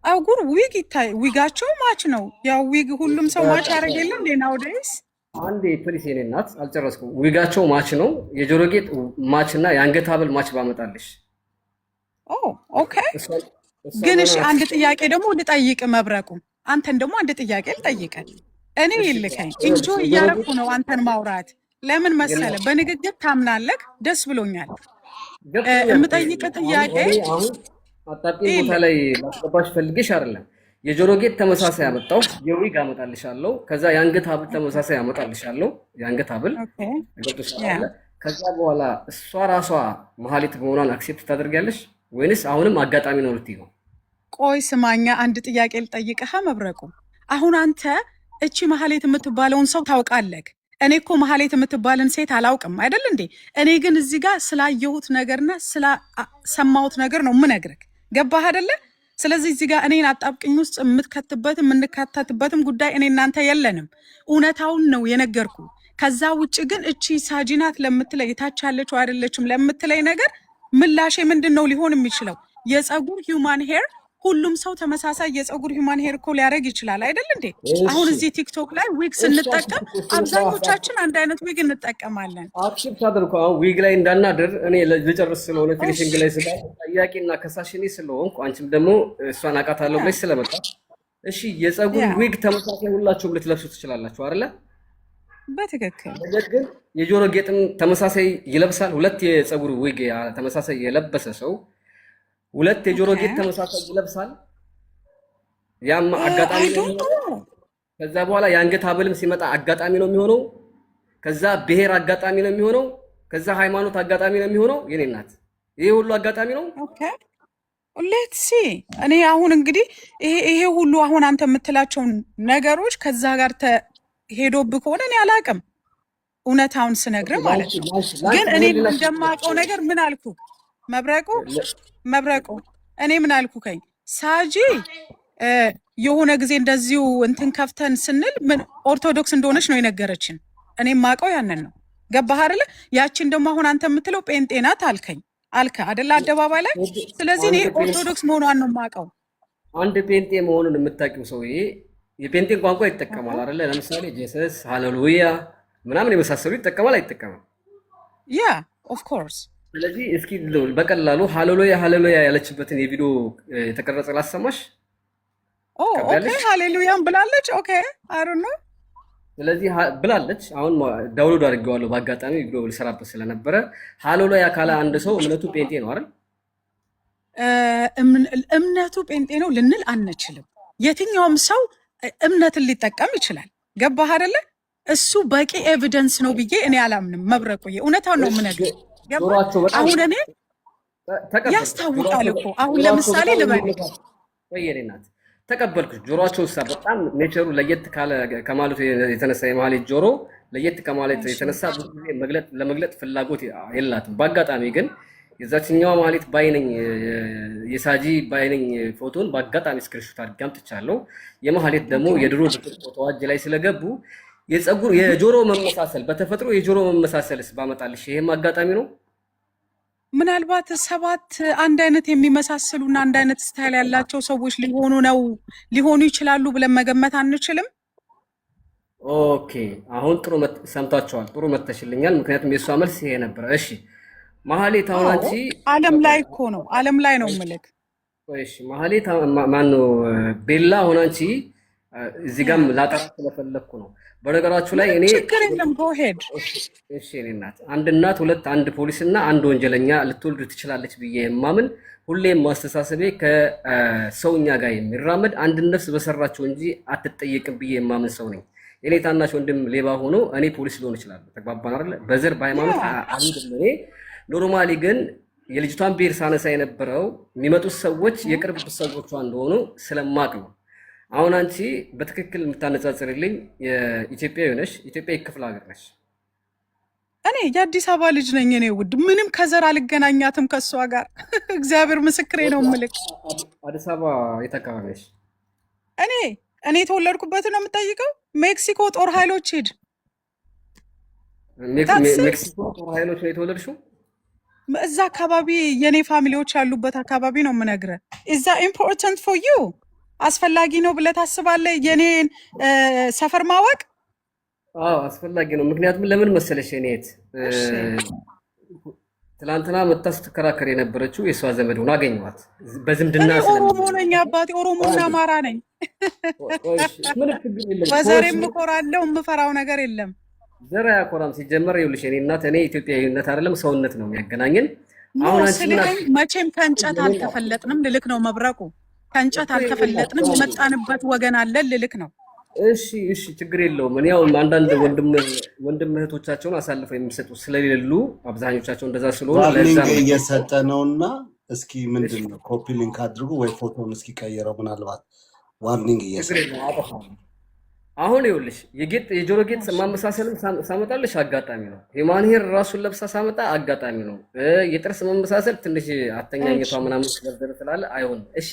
S1: አጉር ዊግ ይታይ ዊጋቸው ማች ነው። ያው ዊግ ሁሉም ሰው ማች ያደርገልን እንዴ ናውዴስ።
S2: አንዴ ፕሊስ የኔ እናት አልጨረስኩም። ዊጋቸው ማች ነው። የጆሮ ጌጥ ማች እና የአንገት ሀብል ማች ባመጣልሽ።
S1: ኦኬ ግን እሺ አንድ ጥያቄ ደግሞ ልጠይቅ መብረቁ። አንተን ደግሞ አንድ ጥያቄ ልጠይቅ። እኔ ይልከኝ እንጆ እያረኩ ነው አንተን ማውራት። ለምን መሰለ በንግግር ታምናለህ። ደስ ብሎኛል። የምጠይቅ ጥያቄ
S2: አጣጥኝ ቦታ ላይ ማስገባሽ ፈልጌሽ አይደለም። የጆሮ ጌጥ ተመሳሳይ አመጣው፣ የዊግ አመጣልሻለሁ። ከዛ የአንገት ሀብል ተመሳሳይ አመጣልሻለሁ፣ የአንገት ሀብል ከዛ በኋላ እሷ ራሷ መሀሌት መሆኗን አክሴፕት ታደርጊያለሽ ወይንስ አሁንም አጋጣሚ ነው ልትይ ነው?
S1: ቆይ ስማኛ አንድ ጥያቄ ልጠይቅህ መብረቁ። አሁን አንተ እቺ መሀሌት የምትባለውን ሰው ታውቃለህ? እኔ እኮ መሀሌት የምትባልን ሴት አላውቅም አይደል እንዴ? እኔ ግን እዚህ ጋር ስላየሁት ነገርና ስላሰማሁት ነገር ነው የምነግርህ። ገባህ አይደለ? ስለዚህ እዚህ ጋር እኔን አጣብቅኝ ውስጥ የምትከትበትም የምንካተትበትም ጉዳይ እኔ እናንተ የለንም። እውነታውን ነው የነገርኩ። ከዛ ውጭ ግን እቺ ሳጂናት ለምትለይ የታች ያለችው አይደለችም ለምትለይ ነገር ምላሽ ምንድን ነው ሊሆን የሚችለው? የፀጉር ሂውማን ሄር ሁሉም ሰው ተመሳሳይ የፀጉር ሂውማን ሄር እኮ ሊያደርግ ይችላል አይደል እንዴ? አሁን እዚህ ቲክቶክ ላይ ዊግ ስንጠቀም አብዛኞቻችን አንድ አይነት ዊግ እንጠቀማለን።
S2: አክሴፕት አድርጎ ዊግ ላይ እንዳናድር እኔ ልጨርስ ስለሆነ ፊኒሽንግ ላይ ስለ ጥያቄና ከሳሽ እኔ ስለሆንኩ አንቺም ደግሞ እሷን አውቃታለሁ ብለሽ ስለመጣ እሺ፣ የፀጉር ዊግ ተመሳሳይ ሁላችሁም ልትለብሱ ትችላላችሁ አይደለ?
S1: በትክክል።
S2: ነገር ግን የጆሮ ጌጥም ተመሳሳይ ይለብሳል። ሁለት የፀጉር ዊግ ተመሳሳይ የለበሰ ሰው ሁለት የጆሮ ጌጥ ተመሳሳይ ይለብሳል። ያም አጋጣሚ ነው። ከዛ በኋላ የአንገት ሀብልም ሲመጣ አጋጣሚ ነው የሚሆነው። ከዛ ብሔር አጋጣሚ ነው የሚሆነው። ከዛ ሃይማኖት አጋጣሚ ነው የሚሆነው። የኔ እናት ይሄ ሁሉ አጋጣሚ ነው።
S1: ኦኬ ሌትስ ሲ እኔ አሁን እንግዲህ ይሄ ሁሉ አሁን አንተ የምትላቸውን ነገሮች ከዛ ጋር ሄዶብህ ከሆነ እኔ አላውቅም። እውነታውን ስነግርህ ማለት ነው። ግን እኔ እንደማውቀው ነገር ምን አልኩ መብረቁ እኔ ምን አልኩከኝ? ሳጂ የሆነ ጊዜ እንደዚሁ እንትን ከፍተን ስንል ምን ኦርቶዶክስ እንደሆነች ነው የነገረችን። እኔ ማውቀው ያንን ነው። ገባህ አይደለ? ያችን ደግሞ አሁን አንተ የምትለው ጴንጤ ናት አልከ አይደለ? አደባባይ ላይ። ስለዚህ እኔ ኦርቶዶክስ መሆኗን ነው የማውቀው።
S2: አንድ ጴንጤ መሆኑን የምታውቂው ሰውዬ የጴንጤን ቋንቋ ይጠቀማል አይደለ? ለምሳሌ ጄሰስ ሃሌሉያ ምናምን የመሳሰሉ ይጠቀማል አይጠቀምም?
S1: ያ ኦፍ ኮርስ።
S2: ስለዚህ እስኪ በቀላሉ ሃሌሉያ ያለችበትን የቪዲዮ የተቀረጸ ላሰማሽ።
S1: ኦኬ ሃሌሉያን ብላለች። ኦኬ አሩ ነው።
S2: ስለዚህ ብላለች። አሁን ዳውንሎድ አድርጌዋለሁ በአጋጣሚ ቪዲዮ ልሰራበት ስለነበረ። ሃሌሉያ ካለ አንድ ሰው እምነቱ ጴንጤ ነው አይደል?
S1: እምነቱ ጴንጤ ነው ልንል አንችልም። የትኛውም ሰው እምነትን ሊጠቀም ይችላል። ገባህ አይደለ? እሱ በቂ ኤቪደንስ ነው ብዬ እኔ አላምንም። መብረቁዬ እውነታውን ነው የምነግርህ። አሁን እኔ ያስታውቃል እኮ አሁን ለምሳሌ ልበልህ
S2: ወይኔ እናት ተቀበልኩሽ። ጆሮአቸው በጣም ኔቸሩ ለየት ከማለቱ የተነሳ የማህሌት ጆሮ ለየት ከማለት የተነሳ ብዙ ጊዜ ለመግለጥ ፍላጎት የላትም። በአጋጣሚ ግን የዛችኛዋ ማህሌት ባይነኝ የሳጂ ባይነኝ ፎቶን በአጋጣሚ ስክሪንሾት አድርጌ አምጥቻለሁ። የማህሌት ደግሞ የድሮ ፎቶዋ እጅ ላይ ስለገቡ የጆሮ መመሳሰል በተፈጥሮ የጆሮ መመሳሰልስ ባመጣልሽ ይሄም አጋጣሚ ነው።
S1: ምናልባት 7 አንድ አይነት የሚመሳሰሉና አንድ አይነት ስታይል ያላቸው ሰዎች ሊሆኑ ይችላሉ ብለን መገመት አንችልም።
S2: ኦኬ አሁን ጥሩ ሰምታችኋል። ጥሩ መተሽልኛል። ምክንያቱም የእሷ መልስ ይሄ ነበረ። እሺ ማህሌት አሁን አንቺ
S1: ዓለም ላይ እኮ ነው ዓለም ላይ ነው ምልክ
S2: እሺ ማህሌት ማን ነው ቤላ አሁን አንቺ እዚህ ጋርም ላጠራ ስለፈለኩ ነው በነገራችሁ ላይ እኔ
S1: ችግር የለም go ahead
S2: እሺ እኔ እናት አንድ እናት ሁለት አንድ ፖሊስና አንድ ወንጀለኛ ልትወልድ ትችላለች ብዬ ማምን ሁሌም ማስተሳሰቤ ከሰውኛ ጋር የሚራመድ አንድ ነፍስ በሰራቸው እንጂ አትጠየቅም ብዬ ማምን ሰው ነኝ የኔ ታናሽ ወንድም ሌባ ሆኖ እኔ ፖሊስ ልሆን ይችላል ተግባባን አይደል በዘር በሃይማኖት አንድም እኔ ኖርማሊ ግን የልጅቷን ብሔር ሳነሳ የነበረው የሚመጡት ሰዎች የቅርብ ሰዎቿ እንደሆኑ ስለማቅ ነው አሁን አንቺ በትክክል የምታነጻጽርልኝ የኢትዮጵያዊ ነሽ ኢትዮጵያ ክፍለ ሀገር ነሽ
S1: እኔ የአዲስ አበባ ልጅ ነኝ እኔ ውድ ምንም ከዘር አልገናኛትም ከሷ ጋር እግዚአብሔር ምስክሬ ነው ምልክ
S2: አዲስ አበባ የት አካባቢ ነሽ
S1: እኔ የተወለድኩበት ነው የምጠይቀው ሜክሲኮ ጦር ኃይሎች ሄድ
S2: ሜክሲኮ ጦር ኃይሎች ነው የተወለድሽው
S1: እዛ አካባቢ የኔ ፋሚሊዎች ያሉበት አካባቢ ነው የምነግርህ is that important for you አስፈላጊ ነው ብለህ ታስባለህ የኔን ሰፈር ማወቅ
S2: አዎ አስፈላጊ ነው ምክንያቱም ለምን መሰለሽ እኔት ትላንትና መታ ስትከራከር የነበረችው የሷ ዘመድ ሆና አገኘኋት በዝምድና
S1: ኦሮሞ ነኝ አባቴ ኦሮሞና አማራ ነኝ
S2: ምን ችግር የለም
S1: በዘሬም እኮራለሁ የምፈራው ነገር የለም
S2: ዘራ ያኮራም ሲጀመር ይኸውልሽ እኔ እናት እኔ ኢትዮጵያዊነት አይደለም ሰውነት ነው የሚያገናኘን አሁን አንቺ
S1: መቼም ከእንጨት አልተፈለጥንም ልልክ ነው መብረቁ ከእንጨት አልተፈለጥንም የመጣንበት ወገን አለ ልልክ ነው
S2: እሺ ችግር የለውም እኔ ያው አንዳንድ ወንድም እህቶቻቸውን አሳልፈው የሚሰጡ ስለሌሉ አብዛኞቻቸው እንደዛ ስለሆነ
S4: ለዛ ነው እየሰጠ ነውና እስኪ ምንድነው ኮፒ ሊንክ አድርጉ ወይ ፎቶውን እስኪ ቀይረው ምናልባት ዋርኒንግ እየሰጠ
S2: አሁን ይኸውልሽ የጆሮ ጌጥ ማመሳሰልም ሳመጣልሽ አጋጣሚ ነው ሂማን ሄር ራሱን ለብሳ ሳመጣ አጋጣሚ ነው የጥርስ መመሳሰል ትንሽ አተኛኘቷ ምናምን ስለዘር ስላለ አይሆንም እሺ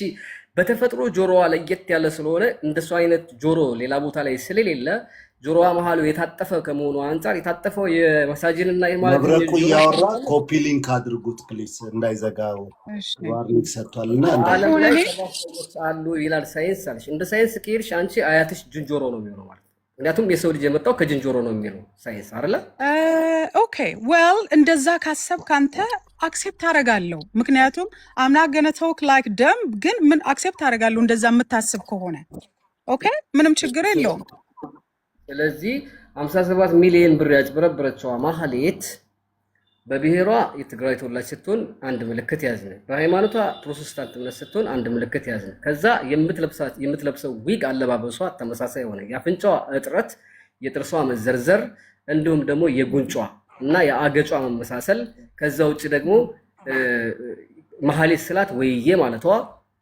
S2: በተፈጥሮ ጆሮዋ ለየት ያለ ስለሆነ እንደሱ አይነት ጆሮ ሌላ ቦታ ላይ ስለሌለ ጆሮዋ መሃሉ የታጠፈ ከመሆኑ አንፃር የታጠፈው የመሳጅንና
S4: መብረቁ ያወራ ኮፒ ሊንክ አድርጉት ፕሊስ እንዳይዘጋው ዋርኒንግ ሰጥቷልና
S2: አሉ ይላል ሳይንስ አለሽ እንደ ሳይንስ ከሄድሽ አንቺ አያትሽ ጅንጆሮ ነው የሚሆነው ማለት ምክንያቱም የሰው ልጅ የመጣው ከጅንጆሮ ነው የሚለው ሳይንስ አይደለ
S1: ኦኬ ዌል እንደዛ ካሰብክ አንተ አክሴፕት አደርጋለሁ ምክንያቱም አምና ገነ ቶክ ላይክ ደም ግን ምን አክሴፕት አደርጋለሁ እንደዛ የምታስብ ከሆነ ኦኬ ምንም ችግር የለውም
S2: ስለዚህ 57 ሚሊዮን ብር ያጭበረበረችው ማህሌት በብሔሯ የትግራይ ተወላጅ ስትሆን አንድ ምልክት ያዝነ በሃይማኖቷ ፕሮቴስታንት እምነት ስትሆን አንድ ምልክት ያዝነ ከዛ የምትለብሰው ዊግ አለባበሷ ተመሳሳይ ሆነ ያፍንጫዋ እጥረት የጥርሷ መዘርዘር እንዲሁም ደግሞ የጉንጯ እና የአገጯ መመሳሰል ከዛ ውጪ ደግሞ ማህሌት ስላት ወይዬ ማለቷ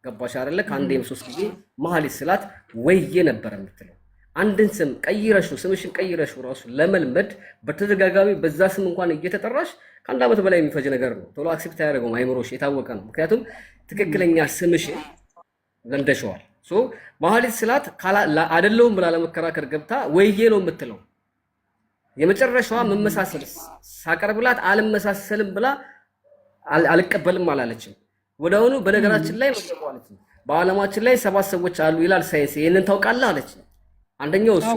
S2: ገባሽ አይደለ ከአንዴም 3 ጊዜ ማህሌት ስላት ወይዬ ነበር የምትለው አንድን ስም ቀይረሹ ስምሽን ቀይረሹ ራሱ ለመልመድ በተደጋጋሚ በዛ ስም እንኳን እየተጠራሽ ከአንድ ዓመት በላይ የሚፈጅ ነገር ነው ቶሎ አክሴፕት ያደርገው አይምሮሽ የታወቀ ነው ምክንያቱም ትክክለኛ ስምሽን ለምደሽዋል ማህሌት ስላት አይደለውም ብላ ለመከራከር ገብታ ወይዬ ነው የምትለው የመጨረሻዋ መመሳሰል ሳቀርብላት አልመሳሰልም ብላ አልቀበልም አላለችም ወዳውኑ በነገራችን ላይ መጥቷለች በአለማችን ላይ 7 ሰዎች አሉ ይላል ሳይንስ ይሄንን ታውቃለህ አለች አንደኛው እሱ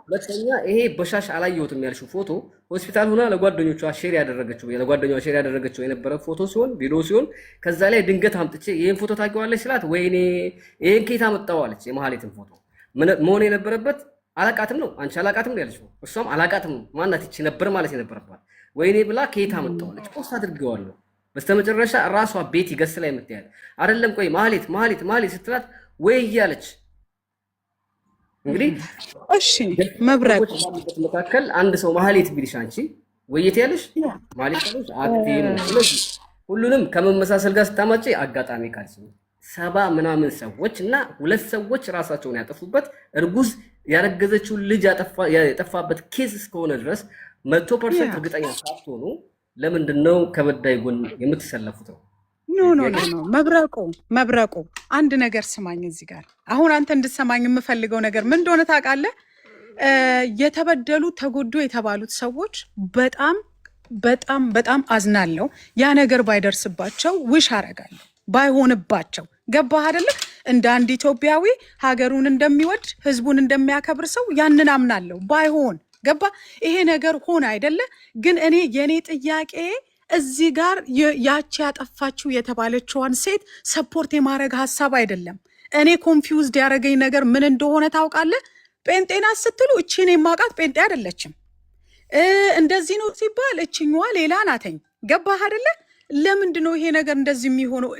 S2: ሁለተኛ ይሄ በሻሽ አላየሁትም ያልሽው ፎቶ ሆስፒታል ሆና ለጓደኞቿ ሼር ያደረገችው የነበረ ፎቶ ሲሆን ቪዲዮ ሲሆን ከዛ ላይ ድንገት አምጥቼ ይሄን ፎቶ ታውቂዋለሽ ስላት ወይኔ ይሄን ከየት አመጣው አለች የማህሌትን ፎቶ መሆን የነበረበት አላቃትም ነው አንቺ አላቃትም ነው ያልሽው እሷም አላቃትም ማናት እቺ ነበር ማለት የነበረባት ወይኔ ብላ ከየት አመጣው አለች ፖስት አድርገዋለሁ በስተመጨረሻ ራሷ ቤት ይገስ ላይ የምትያል አይደለም ቆይ ማህሌት ስትላት ወይ ያለች እንግዲህ
S1: እሺ መብረቅ
S2: መካከል አንድ ሰው ማህሌት ቢልሽ አንቺ ወይት ያለሽ ማህሌት ያለሽ አትይም ስለዚህ ሁሉንም ከመመሳሰል ጋር ስታማጪ አጋጣሚ ካልሽ 70 ምናምን ሰዎች እና 2 ሰዎች ራሳቸውን ያጠፉበት እርጉዝ ያረገዘችው ልጅ ያጠፋበት ኬስ እስከሆነ ድረስ 100% እርግጠኛ ሳትሆኑ ለምንድነው ከበዳይ ጎን የምትሰለፉት ነው
S1: ኖ መብረቁ አንድ ነገር ስማኝ እዚህ ጋር አሁን አንተ እንድትሰማኝ የምፈልገው ነገር ምን እንደሆነ ታውቃለህ የተበደሉ ተጎዱ የተባሉት ሰዎች በጣም አዝናለሁ ያ ነገር ባይደርስባቸው ውሽ አረጋለሁ ባይሆንባቸው ገባህ አይደለ እንደ አንድ ኢትዮጵያዊ ሀገሩን እንደሚወድ ህዝቡን እንደሚያከብር ሰው ያንን አምናለሁ ባይሆን ገባ ይሄ ነገር ሆነ አይደለ ግን እኔ የኔ ጥያቄ እዚህ ጋር ያቺ ያጠፋችው የተባለችዋን ሴት ሰፖርት የማድረግ ሀሳብ አይደለም። እኔ ኮንፊውዝድ ያደረገኝ ነገር ምን እንደሆነ ታውቃለህ? ጴንጤና ስትሉ እቺን የማውቃት ጴንጤ አይደለችም። እንደዚህ ነው ሲባል እችኛዋ ሌላ ናተኝ። ገባህ አይደለ? ለምንድን ነው ይሄ ነገር እንደዚህ የሚሆነው?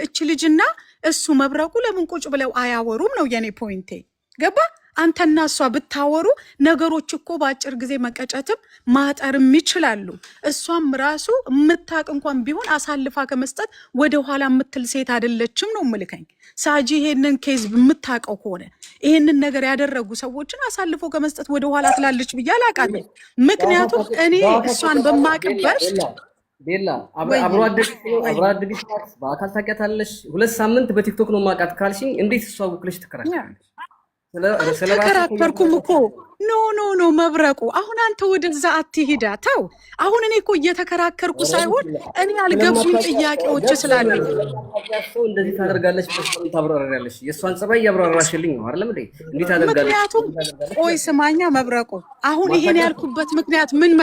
S1: እች ልጅና እሱ መብረቁ ለምን ቁጭ ብለው አያወሩም ነው የኔ ፖይንቴ። ገባ? አንተና እሷ ብታወሩ ነገሮች እኮ በአጭር ጊዜ መቀጨትም ማጠርም ይችላሉ። እሷም ራሱ የምታቅ እንኳን ቢሆን አሳልፋ ከመስጠት ወደኋላ የምትል ሴት አይደለችም ነው ምልከኝ። ሳጂ ይሄንን ኬዝ የምታውቀው ከሆነ ይሄንን ነገር ያደረጉ ሰዎችን አሳልፎ ከመስጠት ወደኋላ ትላለች ብዬ አላውቃትም። ምክንያቱም እኔ እሷን በማቅበት
S2: ቤላ አብሮ አደግሽ በአካል ታውቂያታለሽ። 2 ሳምንት በቲክቶክ ነው ማውቃት ካልሽኝ እንዴት እሷ ወክለሽ ትከራከራለሽ?
S1: ተከራከርኩም እኮ ኖ መብረቁ፣ አሁን አንተ ወደዛ አትሂዳ ተው። አሁን እኔ እኮ እየተከራከርኩ ሳይሆን እኔ ያልገቡኝ ጥያቄዎች ስላለኝ
S2: እንደዚህ ታደርጋለች ታብራራለች። የእሷን ጸባይ እያብራራሽልኝ ነው አይደለም እንዴ? እንዴት ታደርጋለች?
S1: ምክንያቱም ቆይ ስማኛ መብረቁ፣ አሁን ይሄን ያልኩበት ምክንያት ምን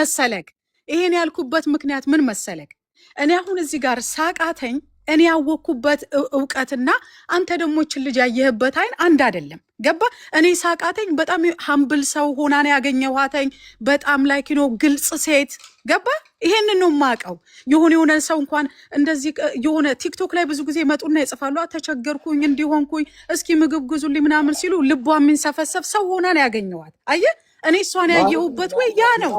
S1: መሰለክ? እኔ አሁን እዚህ ጋር ሳቃተኝ እኔ ያወኩበት እውቀትና አንተ ደግሞ እችን ልጅ ያየህበት አይን አንድ አይደለም። ገባ? እኔ ሳቃተኝ በጣም ሀምብል ሰው ሆና ነው ያገኘኋተኝ። በጣም ላይክ ነው ግልጽ ሴት። ገባ? ይሄንን ነው የማውቀው። የሆነ ሰው እንኳን እንደዚህ የሆነ ቲክቶክ ላይ ብዙ ጊዜ መጡና ይጽፋሉ፣ ተቸገርኩኝ፣ እንዲሆንኩኝ፣ እስኪ ምግብ ግዙልኝ ምናምን ሲሉ ልቧ የሚንሰፈሰፍ ሰው ሆና ነው ያገኘኋት። አየህ? እኔ እሷን ያየሁበት ወይ ያ ነው።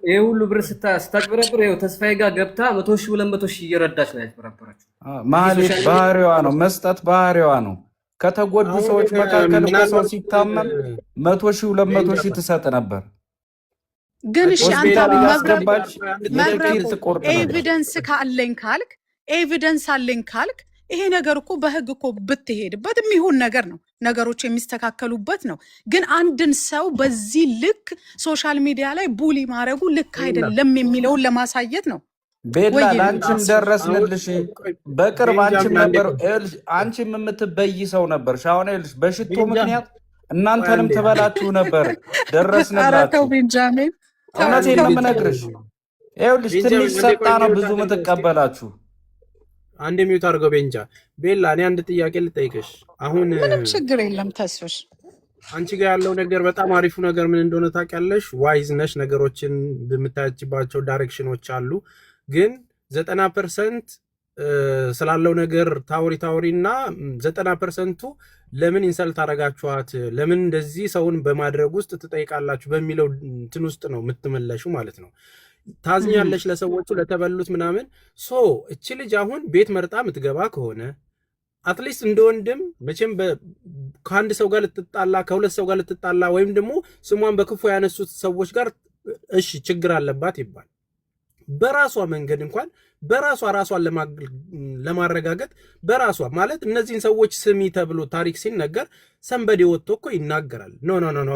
S2: ይሄ ሁሉ ብር ስታጭበረብር ይኸው ተስፋዬ ጋር ገብታ 100,000 200,000 እየረዳች ነው ያጭበረበረችው።
S6: ማህሌት ባህሪዋ ነው፣ መስጠት ባህሪዋ ነው። ከተጎዱ ሰዎች መካከል ሰው ሲታመም 100,000 200,000 ትሰጥ ነበር።
S1: ግን እሺ አንተ
S6: ማስገባች
S1: ኤቪደንስ አለኝ ካልክ ይሄ ነገር እኮ በህግ እኮ ብትሄድበት የሚሆን ነገር ነው። ነገሮች የሚስተካከሉበት ነው። ግን አንድን ሰው በዚህ ልክ ሶሻል ሚዲያ ላይ ቡሊ ማድረጉ ልክ አይደለም የሚለውን ለማሳየት ነው።
S6: ቤላ ለአንቺም ደረስንልሽ በቅርብ። አንቺም ነበር አንቺም የምትበይ ሰው ነበር። አሁን ይኸውልሽ በሽቶ ምክንያት እናንተንም ትበላችሁ ነበር። ደረስንላችሁ።
S1: ቤንጃሚን
S6: እውነቴን ነው የምነግርሽ። ይኸውልሽ ትንሽ ሰጣ ነው ብዙ የምትቀበላችሁ።
S3: አንድ የሚዩት አድርገው ቤንጃ። ቤላ እኔ አንድ ጥያቄ ልጠይቅሽ። አሁን
S1: ምንም ችግር የለም ተስፍሽ፣
S3: አንቺ ጋር ያለው ነገር በጣም አሪፉ ነገር ምን እንደሆነ ታውቂያለሽ። ዋይዝ ነሽ። ነገሮችን በምታያችባቸው ዳይሬክሽኖች አሉ። ግን 90% ስላለው ነገር ታውሪ እና 90%ቱ ለምን ኢንሰልት አረጋችኋት፣ ለምን እንደዚህ ሰውን በማድረግ ውስጥ ትጠይቃላችሁ በሚለው እንትን ውስጥ ነው የምትመለሹ ማለት ነው። ታዝኛለሽ ለሰዎቹ ለተበሉት ምናምን። ሶ እቺ ልጅ አሁን ቤት መርጣ ምትገባ ከሆነ አትሊስት እንደ ወንድም መቼም ከአንድ ሰው ጋር ልትጣላ ከሁለት ሰው ጋር ልትጣላ ወይም ደግሞ ስሟን በክፉ ያነሱት ሰዎች ጋር እሺ ችግር አለባት ይባል። በራሷ መንገድ እንኳን በራሷ ራሷን ለማረጋገጥ በራሷ ማለት እነዚህን ሰዎች ስሚ ተብሎ ታሪክ ሲነገር ሰንበዴ ወጥቶ እኮ ይናገራል። ኖ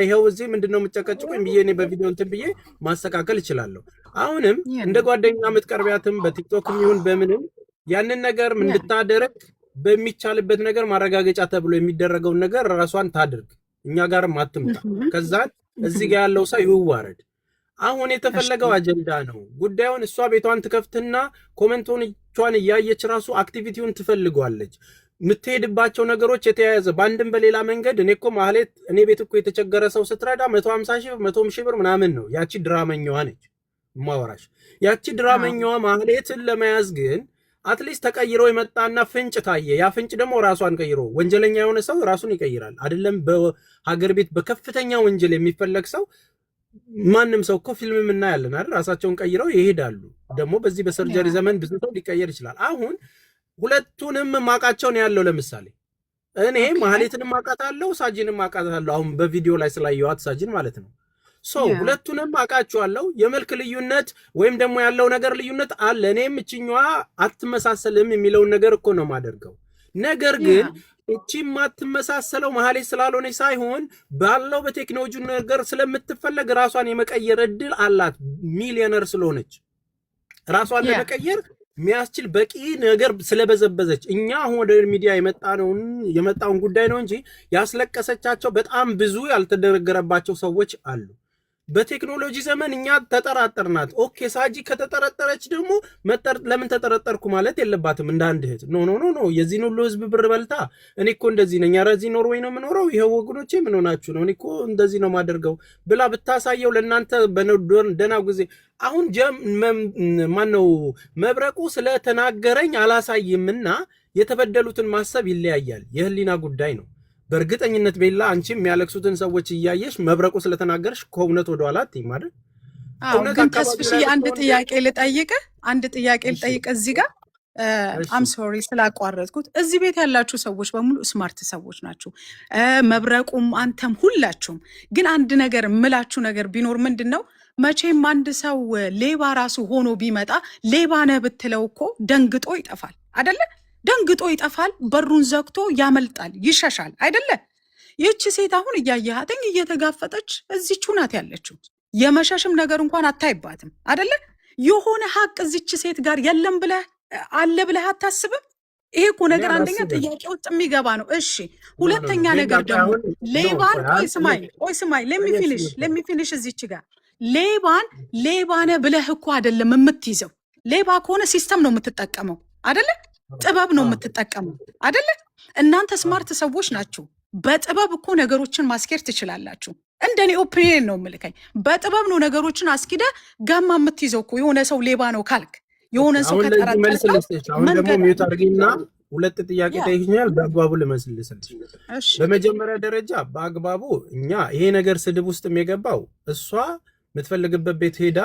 S3: ይኸው እዚህ ምንድነው የምጨቀጭቁኝ ብዬ እኔ በቪዲዮ እንትን ብዬ ማስተካከል እችላለሁ። አሁንም እንደ ጓደኛ የምትቀርቢያትም በቲክቶክም ይሁን በምንም ያንን ነገር እንድታደርግ በሚቻልበት ነገር ማረጋገጫ ተብሎ የሚደረገውን ነገር ራሷን ታድርግ፣ እኛ ጋርም አትምጣ። ከዛ እዚህ ጋር ያለው ሰው ይዋረድ። አሁን የተፈለገው አጀንዳ ነው። ጉዳዩን እሷ ቤቷን ትከፍትና ኮሜንቶቿን እያየች ራሱ አክቲቪቲውን ትፈልጓለች። የምትሄድባቸው ነገሮች የተያያዘ በአንድም በሌላ መንገድ እኔ እኮ ማህሌት እኔ ቤት እኮ የተቸገረ ሰው ስትረዳ 150,000 100,000 ብር ምናምን ነው። ያቺ ድራመኛዋ ነች ማወራሽ። ያቺ ድራመኛዋ ማህሌትን ለመያዝ ግን አትሊስት ተቀይሮ የመጣና ፍንጭ ታየ። ያ ፍንጭ ደግሞ ራሷን ቀይሮ ወንጀለኛ የሆነ ሰው ራሱን ይቀይራል አይደለም። በሀገር ቤት በከፍተኛ ወንጀል የሚፈለግ ሰው ማንም ሰው እኮ ፊልም እናያለን አይደል? ራሳቸውን ቀይረው ይሄዳሉ። ደግሞ በዚህ በሰርጀሪ ዘመን ብዙ ሰው ሊቀየር ይችላል። አሁን ሁለቱንም ማቃቸው ነው ያለው። ለምሳሌ እኔ ማህሌትንም ማቃታለሁ፣ ሳጂንም ማቃታለሁ። አሁን በቪዲዮ ላይ ስላየዋት ሳጂን ማለት ነው። ሁለቱንም አውቃቸዋለሁ። የመልክ ልዩነት ወይም ደግሞ ያለው ነገር ልዩነት አለ። እኔም እችኛዋ አትመሳሰልም የሚለውን ነገር እኮ ነው ማደርገው። ነገር ግን እቺ ማትመሳሰለው ማህሌት ስላልሆነች ሳይሆን ባለው በቴክኖሎጂ ነገር ስለምትፈለግ ራሷን የመቀየር እድል አላት። ሚሊዮነር ስለሆነች ራሷን ለመቀየር የሚያስችል በቂ ነገር ስለበዘበዘች እኛ አሁን ወደ ሚዲያ የመጣውን ጉዳይ ነው እንጂ ያስለቀሰቻቸው በጣም ብዙ ያልተደረገረባቸው ሰዎች አሉ። በቴክኖሎጂ ዘመን እኛ ተጠራጠርናት። ኦኬ ሳጂ ከተጠረጠረች ደግሞ ለምን ተጠረጠርኩ ማለት የለባትም እንደ አንድ እህት። ኖ ኖ ኖ ኖ የዚህን ሁሉ ህዝብ ብር በልታ እኔ እኮ እንደዚህ ነኝ፣ ኧረ እዚህ ኖርዌይ ነው የምኖረው፣ ይኸው ወገኖቼ ምን ሆናችሁ ነው፣ እኔ እኮ እንደዚህ ነው ማደርገው ብላ ብታሳየው ለእናንተ በደህናው ጊዜ። አሁን ማነው መብረቁ ስለተናገረኝ አላሳይምና የተበደሉትን ማሰብ ይለያያል። የህሊና ጉዳይ ነው። በእርግጠኝነት ቤላ አንቺ የሚያለቅሱትን ሰዎች እያየሽ መብረቁ ስለተናገርሽ ከእውነት ወደ ኋላ አትይም አይደል?
S1: ግን ተስፍሽ አንድ ጥያቄ ልጠይቅህ እዚህ ጋር አም ሶሪ ስላቋረጥኩት። እዚህ ቤት ያላችሁ ሰዎች በሙሉ ስማርት ሰዎች ናችሁ፣ መብረቁም አንተም ሁላችሁም። ግን አንድ ነገር ምላችሁ ነገር ቢኖር ምንድን ነው፣ መቼም አንድ ሰው ሌባ ራሱ ሆኖ ቢመጣ ሌባ ነህ ብትለው እኮ ደንግጦ ይጠፋል አይደለ? ደንግጦ ይጠፋል፣ በሩን ዘግቶ ያመልጣል፣ ይሸሻል አይደለ? ይህች ሴት አሁን እያየሃትኝ እየተጋፈጠች እዚች ናት ያለችው። የመሸሽም ነገር እንኳን አታይባትም አይደለ? የሆነ ሀቅ እዚች ሴት ጋር የለም ብለህ አለ ብለህ አታስብም? ይሄ እኮ ነገር አንደኛ ጥያቄ ውስጥ የሚገባ ነው። እሺ ሁለተኛ ነገር ደግሞ ሌባን ቆይ ስማይ ለሚፊኒሽ እዚች ጋር ሌባ ነህ ብለህ እኮ አይደለም የምትይዘው። ሌባ ከሆነ ሲስተም ነው የምትጠቀመው አይደለ? ጥበብ ነው የምትጠቀመው አይደለ? እናንተ ስማርት ሰዎች ናችሁ። በጥበብ እኮ ነገሮችን ማስኬድ ትችላላችሁ። እንደኔ ኦፒኒየን ነው የምልከኝ። በጥበብ ነው ነገሮችን አስኪደ ጋማ የምትይዘው እኮ። የሆነ ሰው ሌባ ነው ካልክ የሆነ ሰው ከጠራጠርከው
S3: አሁን ደግሞ ሚዩት አድርጊና ሁለት ጥያቄ ጠይቅኛል፣ በአግባቡ ልመልስልሽ። በመጀመሪያ ደረጃ በአግባቡ እኛ ይሄ ነገር ስድብ ውስጥ የገባው እሷ የምትፈልግበት ቤት ሄዳ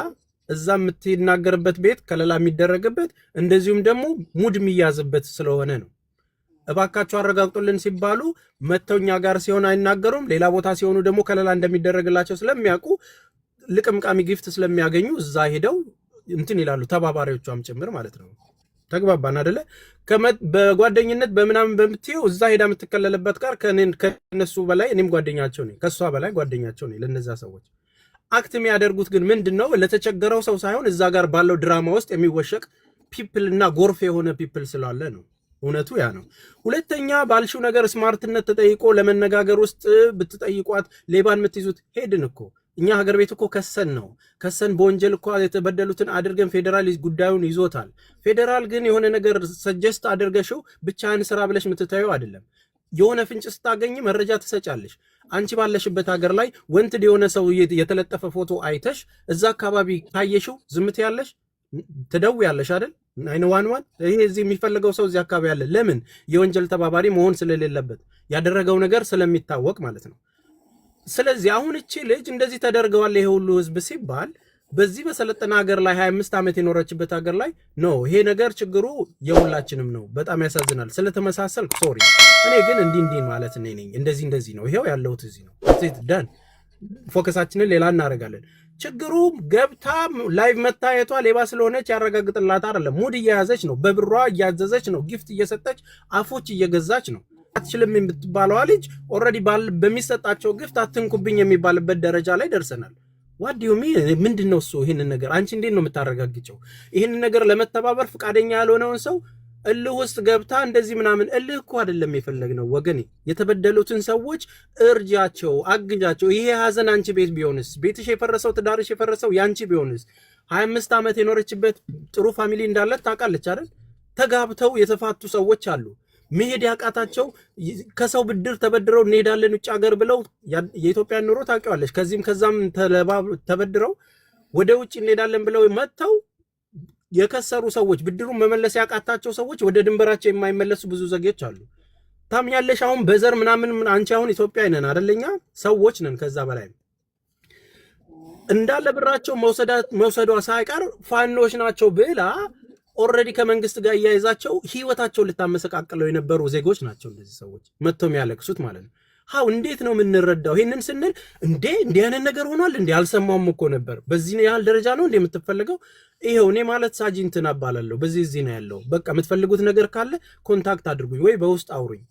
S3: እዛ የምትናገርበት ቤት ከለላ የሚደረግበት እንደዚሁም ደግሞ ሙድ የሚያዝበት ስለሆነ ነው። እባካቸው አረጋግጡልን ሲባሉ መተውኛ ጋር ሲሆን አይናገሩም፣ ሌላ ቦታ ሲሆኑ ደግሞ ከለላ እንደሚደረግላቸው ስለሚያውቁ ልቅምቃሚ ጊፍት ስለሚያገኙ እዛ ሄደው እንትን ይላሉ፣ ተባባሪዎቿም ጭምር ማለት ነው። ተግባባን አይደለ? በጓደኝነት በምናምን በምትየው እዛ ሄዳ የምትከለልበት ጋር ከነሱ በላይ እኔም ጓደኛቸው ነኝ፣ ከሷ በላይ ጓደኛቸው ነኝ። ለነዛ ሰዎች አክት የሚያደርጉት ግን ምንድነው? ለተቸገረው ሰው ሳይሆን እዛ ጋር ባለው ድራማ ውስጥ የሚወሸቅ ፒፕል እና ጎርፍ የሆነ ፒፕል ስላለ ነው። እውነቱ ያ ነው። ሁለተኛ ባልሽው ነገር ስማርትነት ተጠይቆ ለመነጋገር ውስጥ ብትጠይቋት ሌባን የምትይዙት ሄድን እኮ እኛ ሀገር ቤት እኮ ከሰን በወንጀል እኮ የተበደሉትን አድርገን ፌዴራል ጉዳዩን ይዞታል። ፌዴራል ግን የሆነ ነገር ሰጀስት አድርገሽው ብቻህን ስራ ብለሽ የምትታየው አይደለም። የሆነ ፍንጭ ስታገኝ መረጃ ትሰጫለሽ። አንቺ ባለሽበት ሀገር ላይ ወንትድ የሆነ ሰው የተለጠፈ ፎቶ አይተሽ እዛ አካባቢ ታየሽው ዝምት ያለሽ ትደውያለሽ አይደል? 911 ይሄ እዚህ የሚፈልገው ሰው እዚህ አካባቢ ያለ ለምን? የወንጀል ተባባሪ መሆን ስለሌለበት ያደረገው ነገር ስለሚታወቅ ማለት ነው። ስለዚህ አሁን እቺ ልጅ እንደዚህ ተደርገዋል ይሄ ሁሉ ህዝብ ሲባል በዚህ በሰለጠነ ሀገር ላይ 25 ዓመት የኖረችበት ሀገር ላይ ነው ይሄ ነገር ችግሩ የሁላችንም ነው። በጣም ያሳዝናል። ስለተመሳሰል ሶሪ። እኔ ግን እንዲህ ማለት ነኝ እንደዚህ ነው። ይሄው ያለሁት እዚህ ነው። እዚህ ዳን ፎከሳችንን ሌላ እናደርጋለን። ችግሩ ገብታ ላይቭ መታየቷ ሌባ ስለሆነች ያረጋግጥላት አይደለም። ሙድ እየያዘች ነው፣ በብሯ እያዘዘች ነው፣ ጊፍት እየሰጠች አፎች እየገዛች ነው። አትችልም የምትባለዋ ልጅ ኦልሬዲ በሚሰጣቸው ጊፍት አትንኩብኝ የሚባልበት ደረጃ ላይ ደርሰናል። ዋዲዩሚ ምንድነው እሱ? ይሄንን ነገር አንቺ እንዴት ነው የምታረጋግጨው? ይሄንን ነገር ለመተባበር ፍቃደኛ ያልሆነውን ሰው እልህ ውስጥ ገብታ እንደዚህ ምናምን እልህ እኮ አይደለም የፈለግነው ወገኔ። የተበደሉትን ሰዎች እርጃቸው፣ አግጃቸው። ይሄ ሀዘን አንቺ ቤት ቢሆንስ፣ ቤትሽ የፈረሰው ትዳርሽ የፈረሰው ያንቺ ቢሆንስ፣ 25 ዓመት የኖረችበት ጥሩ ፋሚሊ እንዳለ ታውቃለች አይደል? ተጋብተው የተፋቱ ሰዎች አሉ። መሄድ ያቃታቸው ከሰው ብድር ተበድረው እንሄዳለን ውጭ ሀገር ብለው የኢትዮጵያን ኑሮ ታውቂዋለሽ። ከዚህም ከዛም ተበድረው ወደ ውጭ እንሄዳለን ብለው መጥተው የከሰሩ ሰዎች፣ ብድሩን መመለስ ያቃታቸው ሰዎች ወደ ድንበራቸው የማይመለሱ ብዙ ዜጎች አሉ። ታምኛለሽ? አሁን በዘር ምናምን አንቺ አሁን ኢትዮጵያዊ ነን አይደለኛ? ሰዎች ነን። ከዛ በላይ እንዳለ ብራቸው መውሰዷ ሳይቀር ፋኖች ናቸው ብላ ኦልሬዲ ከመንግስት ጋር እያይዛቸው ህይወታቸውን ልታመሰቃቅለው የነበሩ ዜጎች ናቸው እነዚህ ሰዎች መጥተው የሚያለቅሱት ማለት ነው። ሃው እንዴት ነው የምንረዳው? ይሄንን ስንል እንዲህ አይነት ነገር ሆኗል እንዴ? አልሰማውም እኮ ነበር። በዚህ ያህል ደረጃ ነው እንዴ የምትፈልገው? ይሄው እኔ ማለት ሳጂ እንትን አባላለሁ። በዚህ ነው ያለው። በቃ የምትፈልጉት ነገር ካለ ኮንታክት አድርጉኝ ወይ በውስጥ አውሩኝ።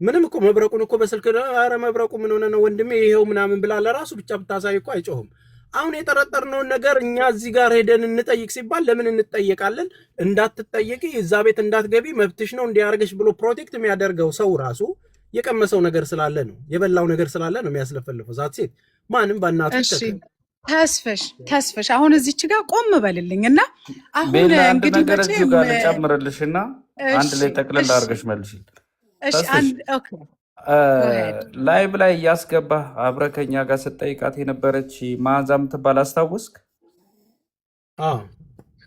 S3: ምንም እኮ መብረቁን እኮ በስልክ ኧረ መብረቁ ምን ሆነ ነው ወንድሜ ይሄው ምናምን ብላ ለራሱ ብቻ ብታሳይ እኮ አይጮህም። አሁን የጠረጠርነውን ነገር እኛ እዚህ ጋር ሄደን እንጠይቅ ሲባል ለምን እንጠየቃለን? እንዳትጠየቂ እዛ ቤት እንዳትገቢ መብትሽ ነው እንዲያርገሽ ብሎ ፕሮቴክት የሚያደርገው ሰው ራሱ የቀመሰው ነገር ስላለ ነው፣ የበላው ነገር ስላለ ነው የሚያስለፈልፈው። ዛት ሴት ማንም በእናቱ
S1: ተስፍሽ አሁን እዚች ጋር ቆም በልልኝና አሁን
S6: ቤላ አንድ
S1: እንግዲህ
S6: ነገር እዚሁ
S1: መቼም
S6: ጋር ልጨምርልሽና አንድ ላይ
S1: እሺ
S6: ጠቅልል
S1: እሺ
S6: አድርገሽ መልሽል።
S1: እሺ
S6: ተስፍሽ
S1: ኦኬ ጎሄድ
S6: ላይቭ ላይ እያስገባህ አብረህ ከኛ ጋር ስትጠይቃት የነበረች መዓዛ የምትባል አስታወስክ?
S3: አዎ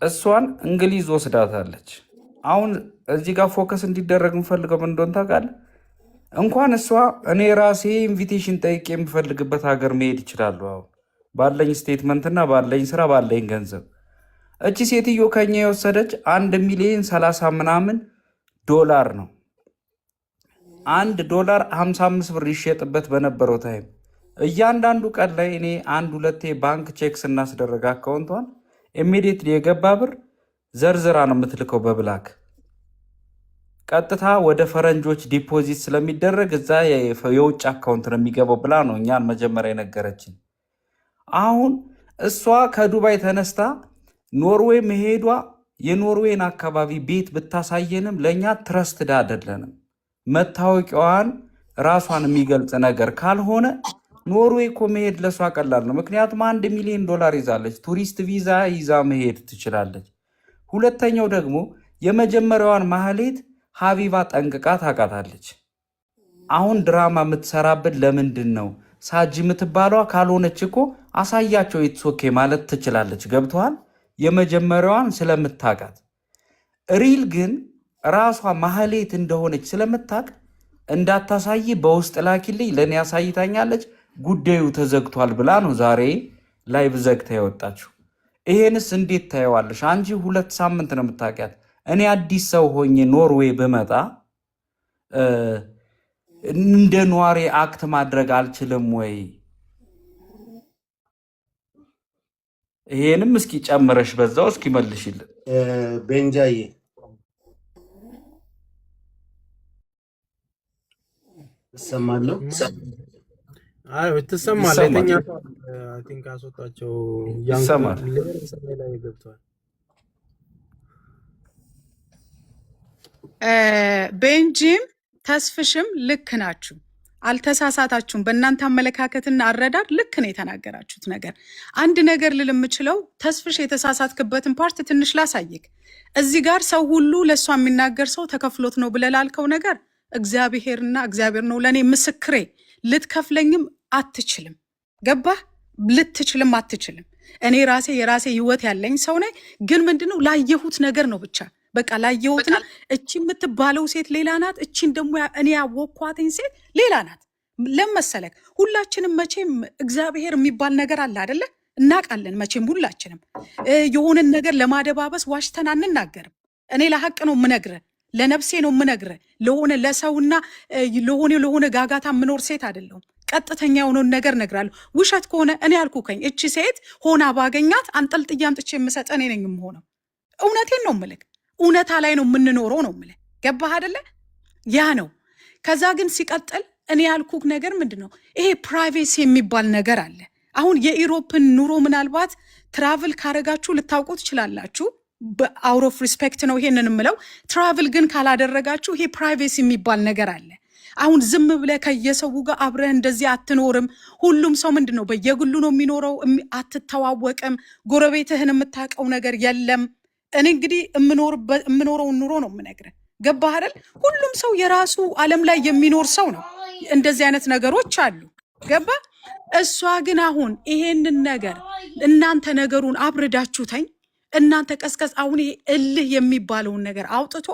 S6: እሷን እንግሊዝ ወስዳታለች። አሁን እዚህ ጋር ፎከስ እንዲደረግ የምፈልገው ምን እንደሆነ ታውቃለህ? እንኳን እሷ እኔ ራሴ ኢንቪቴሽን ጠይቄ የምፈልግበት ሀገር መሄድ ይችላሉ። አሁን ባለኝ ስቴትመንትና ባለኝ ስራ ባለኝ ገንዘብ እቺ ሴትዮ ከኛ የወሰደች 1,30,000 ምናምን ዶላር ነው። $1 55 ብር ይሸጥበት በነበረው ታይም እያንዳንዱ ቀን ላይ እኔ 1-2 ባንክ ቼክ ስናስደረግ አካውንቷን ኢሚዲየትሊ የገባ ብር ዘርዝራ ነው የምትልከው በብላክ ቀጥታ ወደ ፈረንጆች ዲፖዚት ስለሚደረግ እዛ የውጭ አካውንት ነው የሚገባው ብላ ነው እኛን መጀመሪያ የነገረችን። አሁን እሷ ከዱባይ ተነስታ ኖርዌይ መሄዷ የኖርዌይን አካባቢ ቤት ብታሳየንም ለእኛ ትረስትድ አይደለንም። መታወቂያዋን ራሷን የሚገልጽ ነገር ካልሆነ ኖርዌይ እኮ መሄድ ለእሷ ቀላል ነው። ምክንያቱም $1 ሚሊዮን ይዛለች። ቱሪስት ቪዛ ይዛ መሄድ ትችላለች። ሁለተኛው ደግሞ የመጀመሪያዋን ማህሌት ሀቢባ ጠንቅቃ ታውቃታለች። አሁን ድራማ የምትሰራበት ለምንድን ነው? ሳጂ የምትባሏ ካልሆነች እኮ አሳያቸው የተሶኬ ማለት ትችላለች። ገብተዋል? የመጀመሪያዋን ስለምታውቃት ሪል ግን ራሷ ማህሌት እንደሆነች ስለምታውቅ እንዳታሳይ በውስጥ ላኪልኝ ለእኔ ያሳይታኛለች፣ ጉዳዩ ተዘግቷል ብላ ነው ዛሬ ላይቭ ዘግታ የወጣችው። ይሄንስ እንዴት ታየዋለሽ? አንቺ 2 ሳምንት ነው የምታውቂያት። እኔ አዲስ ሰው ሆኜ ኖርዌይ ብመጣ እንደ ኗሪ አክት ማድረግ አልችልም ወይ? ይሄንም እስኪ ጨምረሽ በዛው እስኪ መልሽልን።
S4: ቤንጃዬ እሰማለሁ።
S3: አይ ትሰማለህ?
S6: ይሰማል
S3: የተኛ አይ ቲንክ አስወጣቸው
S6: ይሰማል።
S3: ላይ ገብቷል።
S1: ቤንጂም ተስፍሽም ልክ ናችሁ፣ አልተሳሳታችሁም። በእናንተ አመለካከትና አረዳድ ልክ ነው የተናገራችሁት ነገር። አንድ ነገር ልል የምችለው ተስፍሽ የተሳሳትክበትን ፓርት ትንሽ ላሳይክ። እዚህ ጋር ሰው ሁሉ ለእሷ የሚናገር ሰው ተከፍሎት ነው ብለህ ላልከው ነገር እግዚአብሔርና እግዚአብሔር ነው ለእኔ ምስክሬ። ልትከፍለኝም አትችልም። ገባህ? ልትችልም አትችልም። እኔ ራሴ የራሴ ህይወት ያለኝ ሰው ነኝ። ግን ምንድነው ላየሁት ነገር ነው ብቻ በቃ ላየሁት ነው። እቺ የምትባለው ሴት ሌላ ናት፣ እቺን ደግሞ እኔ ያወኳትኝ ሴት ሌላ ናት። ለመሰለክ ሁላችንም መቼም እግዚአብሔር የሚባል ነገር አለ አይደለ? እናውቃለን መቼም ሁላችንም የሆነን ነገር ለማደባበስ ዋሽተን አንናገርም። እኔ ለሐቅ ነው የምነግርህ፣ ለነፍሴ ነው የምነግርህ። ለሆነ ለሰውና ለሆነ ጋጋታ የምኖር ሴት አይደለሁም። ቀጥተኛ የሆነውን ነገር እነግራለሁ። ውሸት ከሆነ እኔ አልኩከኝ እቺ ሴት ሆና ባገኛት አንጠልጥዬ አምጥቼ የምሰጥ እኔ ነኝ የምሆነው። እውነቴን ነው የምልህ። እውነታ ላይ ነው የምንኖረው ነው የምልህ። ገባህ አይደለ? ያ ነው። ከዛ ግን ሲቀጥል እኔ ያልኩህ ነገር ምንድን ነው? ይሄ ፕራይቬሲ የሚባል ነገር አለ። አሁን የኢሮፕን ኑሮ ምናልባት ትራቭል ካረጋችሁ ልታውቁ ትችላላችሁ። በአውት ኦፍ ሪስፔክት ነው ይሄንን የምለው። ትራቭል ግን ካላደረጋችሁ ይሄ ፕራይቬሲ የሚባል ነገር አለ። አሁን ዝም ብለህ ከየሰው ጋር አብረህ እንደዚህ አትኖርም። ሁሉም ሰው ምንድን ነው በየግሉ ነው የሚኖረው። አትተዋወቅም። ጎረቤትህን የምታውቀው ነገር የለም። እኔ እንግዲህ የምኖረውን ኑሮ ነው የምነግርህ። ገባህ አይደል? ሁሉም ሰው የራሱ ዓለም ላይ የሚኖር ሰው ነው። እንደዚህ አይነት ነገሮች አሉ። ገባ? እሷ ግን አሁን ይሄንን ነገር እናንተ ነገሩን አብርዳችሁተኝ እናንተ ቀስቀስ አሁን ይሄ እልህ የሚባለውን ነገር አውጥቶ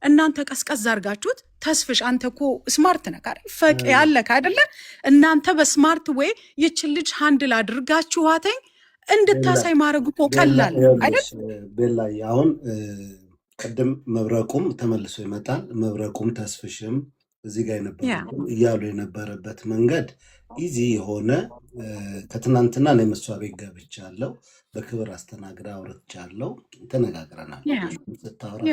S1: እናንተ ቀስቀስ አድርጋችሁት። ተስፍሽ አንተ እኮ ስማርት ነህ አይደል? ፈቅ ያለህ አይደለ? እናንተ በስማርት ወይ ይችን ልጅ ሃንድል አድርጋችኋተኝ እንድታሳይ ማድረግ እኮ ቀላል አይደል?
S4: ቤላይ አሁን ቅድም መብረቁም ተመልሶ ይመጣል። መብረቁም ተስፍሽም እዚህ ጋር እያሉ የነበረበት መንገድ ኢዚ የሆነ ከትናንትና ነው። መስዋዕት ቤት ገብቻለሁ፣ በክብር አስተናግዳ አውርቻለሁ፣ ተነጋግረናል ስታወራ።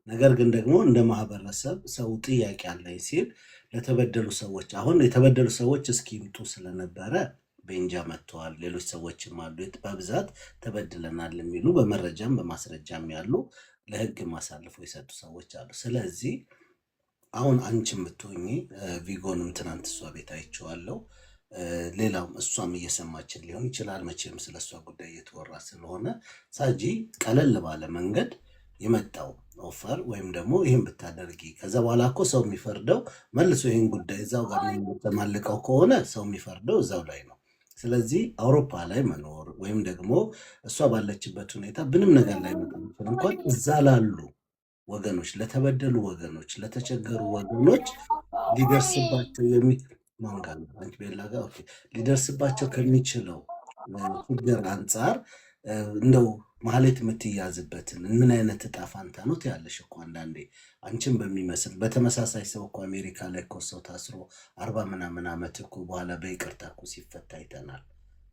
S4: ነገር ግን ደግሞ እንደ ማህበረሰብ ሰው ጥያቄ አለኝ ሲል ለተበደሉ ሰዎች አሁን የተበደሉ ሰዎች እስኪምጡ ስለነበረ ቤንጃ መጥተዋል። ሌሎች ሰዎችም አሉ በብዛት ተበድለናል የሚሉ በመረጃም በማስረጃም ያሉ ለህግ ማሳልፎ የሰጡ ሰዎች አሉ። ስለዚህ አሁን አንቺም ብትሆኚ ቪጎንም ትናንት እሷ ቤት አይቼዋለሁ። ሌላውም እሷም እየሰማችን ሊሆን ይችላል። መቼም ስለሷ ጉዳይ እየተወራ ስለሆነ ሳጂ ቀለል ባለ መንገድ የመጣው ኦፈር ወይም ደግሞ ይህን ብታደርጊ ከዛ በኋላ እኮ ሰው የሚፈርደው መልሶ ይህን ጉዳይ እዛው ጋር ተማልቀው ከሆነ ሰው የሚፈርደው እዛው ላይ ነው። ስለዚህ አውሮፓ ላይ መኖር ወይም ደግሞ እሷ ባለችበት ሁኔታ ምንም ነገር ላይ መጠንችል እንኳን እዛ ላሉ ወገኖች፣ ለተበደሉ ወገኖች፣ ለተቸገሩ ወገኖች ሊደርስባቸው ሊደርስባቸው ከሚችለው ችግር አንጻር እንደው ማህሌት የምትያዝበትን ምን አይነት እጣ ፋንታ ነው ትያለሽ እኮ አንዳንዴ አንቺን በሚመስል በተመሳሳይ ሰው እኮ አሜሪካ ላይ እኮ ሰው ታስሮ 40 ምናምን ዓመት እኮ በኋላ በይቅርታ እኮ ሲፈታ አይተናል።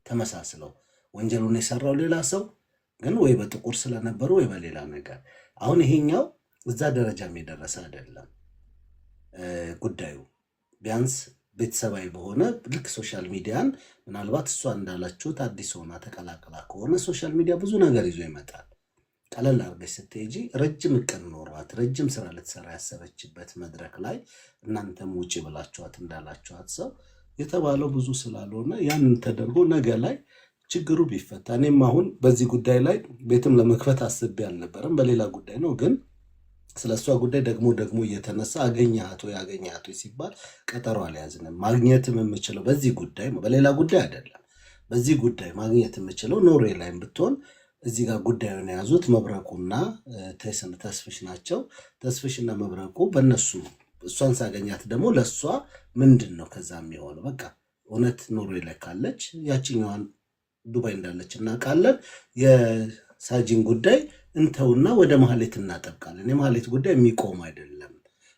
S4: ተመሳስለው ወንጀሉን የሰራው ሌላ ሰው ግን ወይ በጥቁር ስለነበሩ ወይ በሌላ ነገር። አሁን ይሄኛው እዛ ደረጃም የደረሰ አይደለም ጉዳዩ። ቢያንስ ቤተሰባዊ በሆነ ልክ ሶሻል ሚዲያን ምናልባት እሷ እንዳላችሁት አዲስ ሆና ተቀላቅላ ከሆነ ሶሻል ሚዲያ ብዙ ነገር ይዞ ይመጣል። ቀለል አድርገሽ ስትሄጂ ረጅም እቅድ ኖሯት ረጅም ስራ ልትሰራ ያሰበችበት መድረክ ላይ እናንተም ውጭ ብላችኋት እንዳላችኋት ሰው የተባለው ብዙ ስላልሆነ ያንን ተደርጎ ነገ ላይ ችግሩ ቢፈታ። እኔም አሁን በዚህ ጉዳይ ላይ ቤትም ለመክፈት አስቤ አልነበረም፣ በሌላ ጉዳይ ነው። ግን ስለ እሷ ጉዳይ ደግሞ እየተነሳ አገኘሃት ወይ ሲባል ቀጠሮ አልያዝንም። ማግኘትም የምችለው በዚህ ጉዳይ ነው፣ በሌላ ጉዳይ አይደለም። በዚህ ጉዳይ ማግኘት የምችለው ኖርዌይ ላይም ብትሆን እዚህ ጋር ጉዳዩን የያዙት መብረቁና ተስፍሽ ናቸው። ተስፍሽና መብረቁ በእነሱ እሷን ሳገኛት ደግሞ ለእሷ ምንድን ነው ከዛ የሚሆነው? በቃ እውነት ኖርዌይ ላይ ካለች ያችኛዋን ዱባይ እንዳለች እናውቃለን። የሳጂን ጉዳይ እንተውና ወደ ማህሌት እናጠብቃለን። የማህሌት ጉዳይ የሚቆም አይደለም።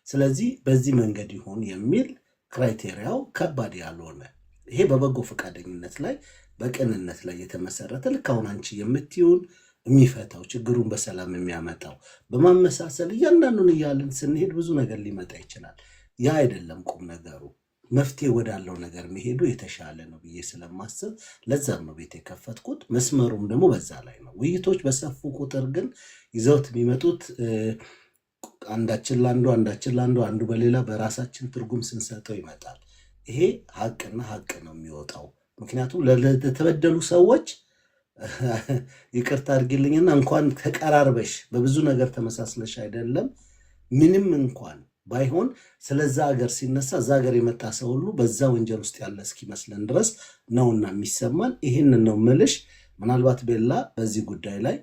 S4: ስለዚህ በዚህ መንገድ ይሁን የሚል ክራይቴሪያው ከባድ ያልሆነ ይሄ በበጎ ፈቃደኝነት ላይ በቅንነት ላይ የተመሰረተ ልክ አሁን አንቺ የምትይውን የሚፈታው ችግሩን በሰላም የሚያመጣው በማመሳሰል እያንዳንዱን እያልን ስንሄድ ብዙ ነገር ሊመጣ ይችላል። ያ አይደለም ቁም ነገሩ። መፍትሄ ወዳለው ነገር መሄዱ የተሻለ ነው ብዬ ስለማስብ ለዛም ነው ቤት የከፈትኩት። መስመሩም ደግሞ በዛ ላይ ነው። ውይይቶች በሰፉ ቁጥር ግን ይዘውት የሚመጡት አንዳችን ለአንዱ አንዱ በሌላ በራሳችን ትርጉም ስንሰጠው ይመጣል። ይሄ ሀቅና ሀቅ ነው የሚወጣው። ምክንያቱም ለተበደሉ ሰዎች ይቅርታ አድርጊልኝና እንኳን ተቀራርበሽ በብዙ ነገር ተመሳስለሽ አይደለም ምንም እንኳን ባይሆን ስለዛ ሀገር ሲነሳ እዛ ሀገር የመጣ ሰው ሁሉ በዛ ወንጀል ውስጥ ያለ እስኪመስለን ድረስ ነውና የሚሰማን። ይህንን ነው ምልሽ። ምናልባት ቤላ በዚህ ጉዳይ ላይ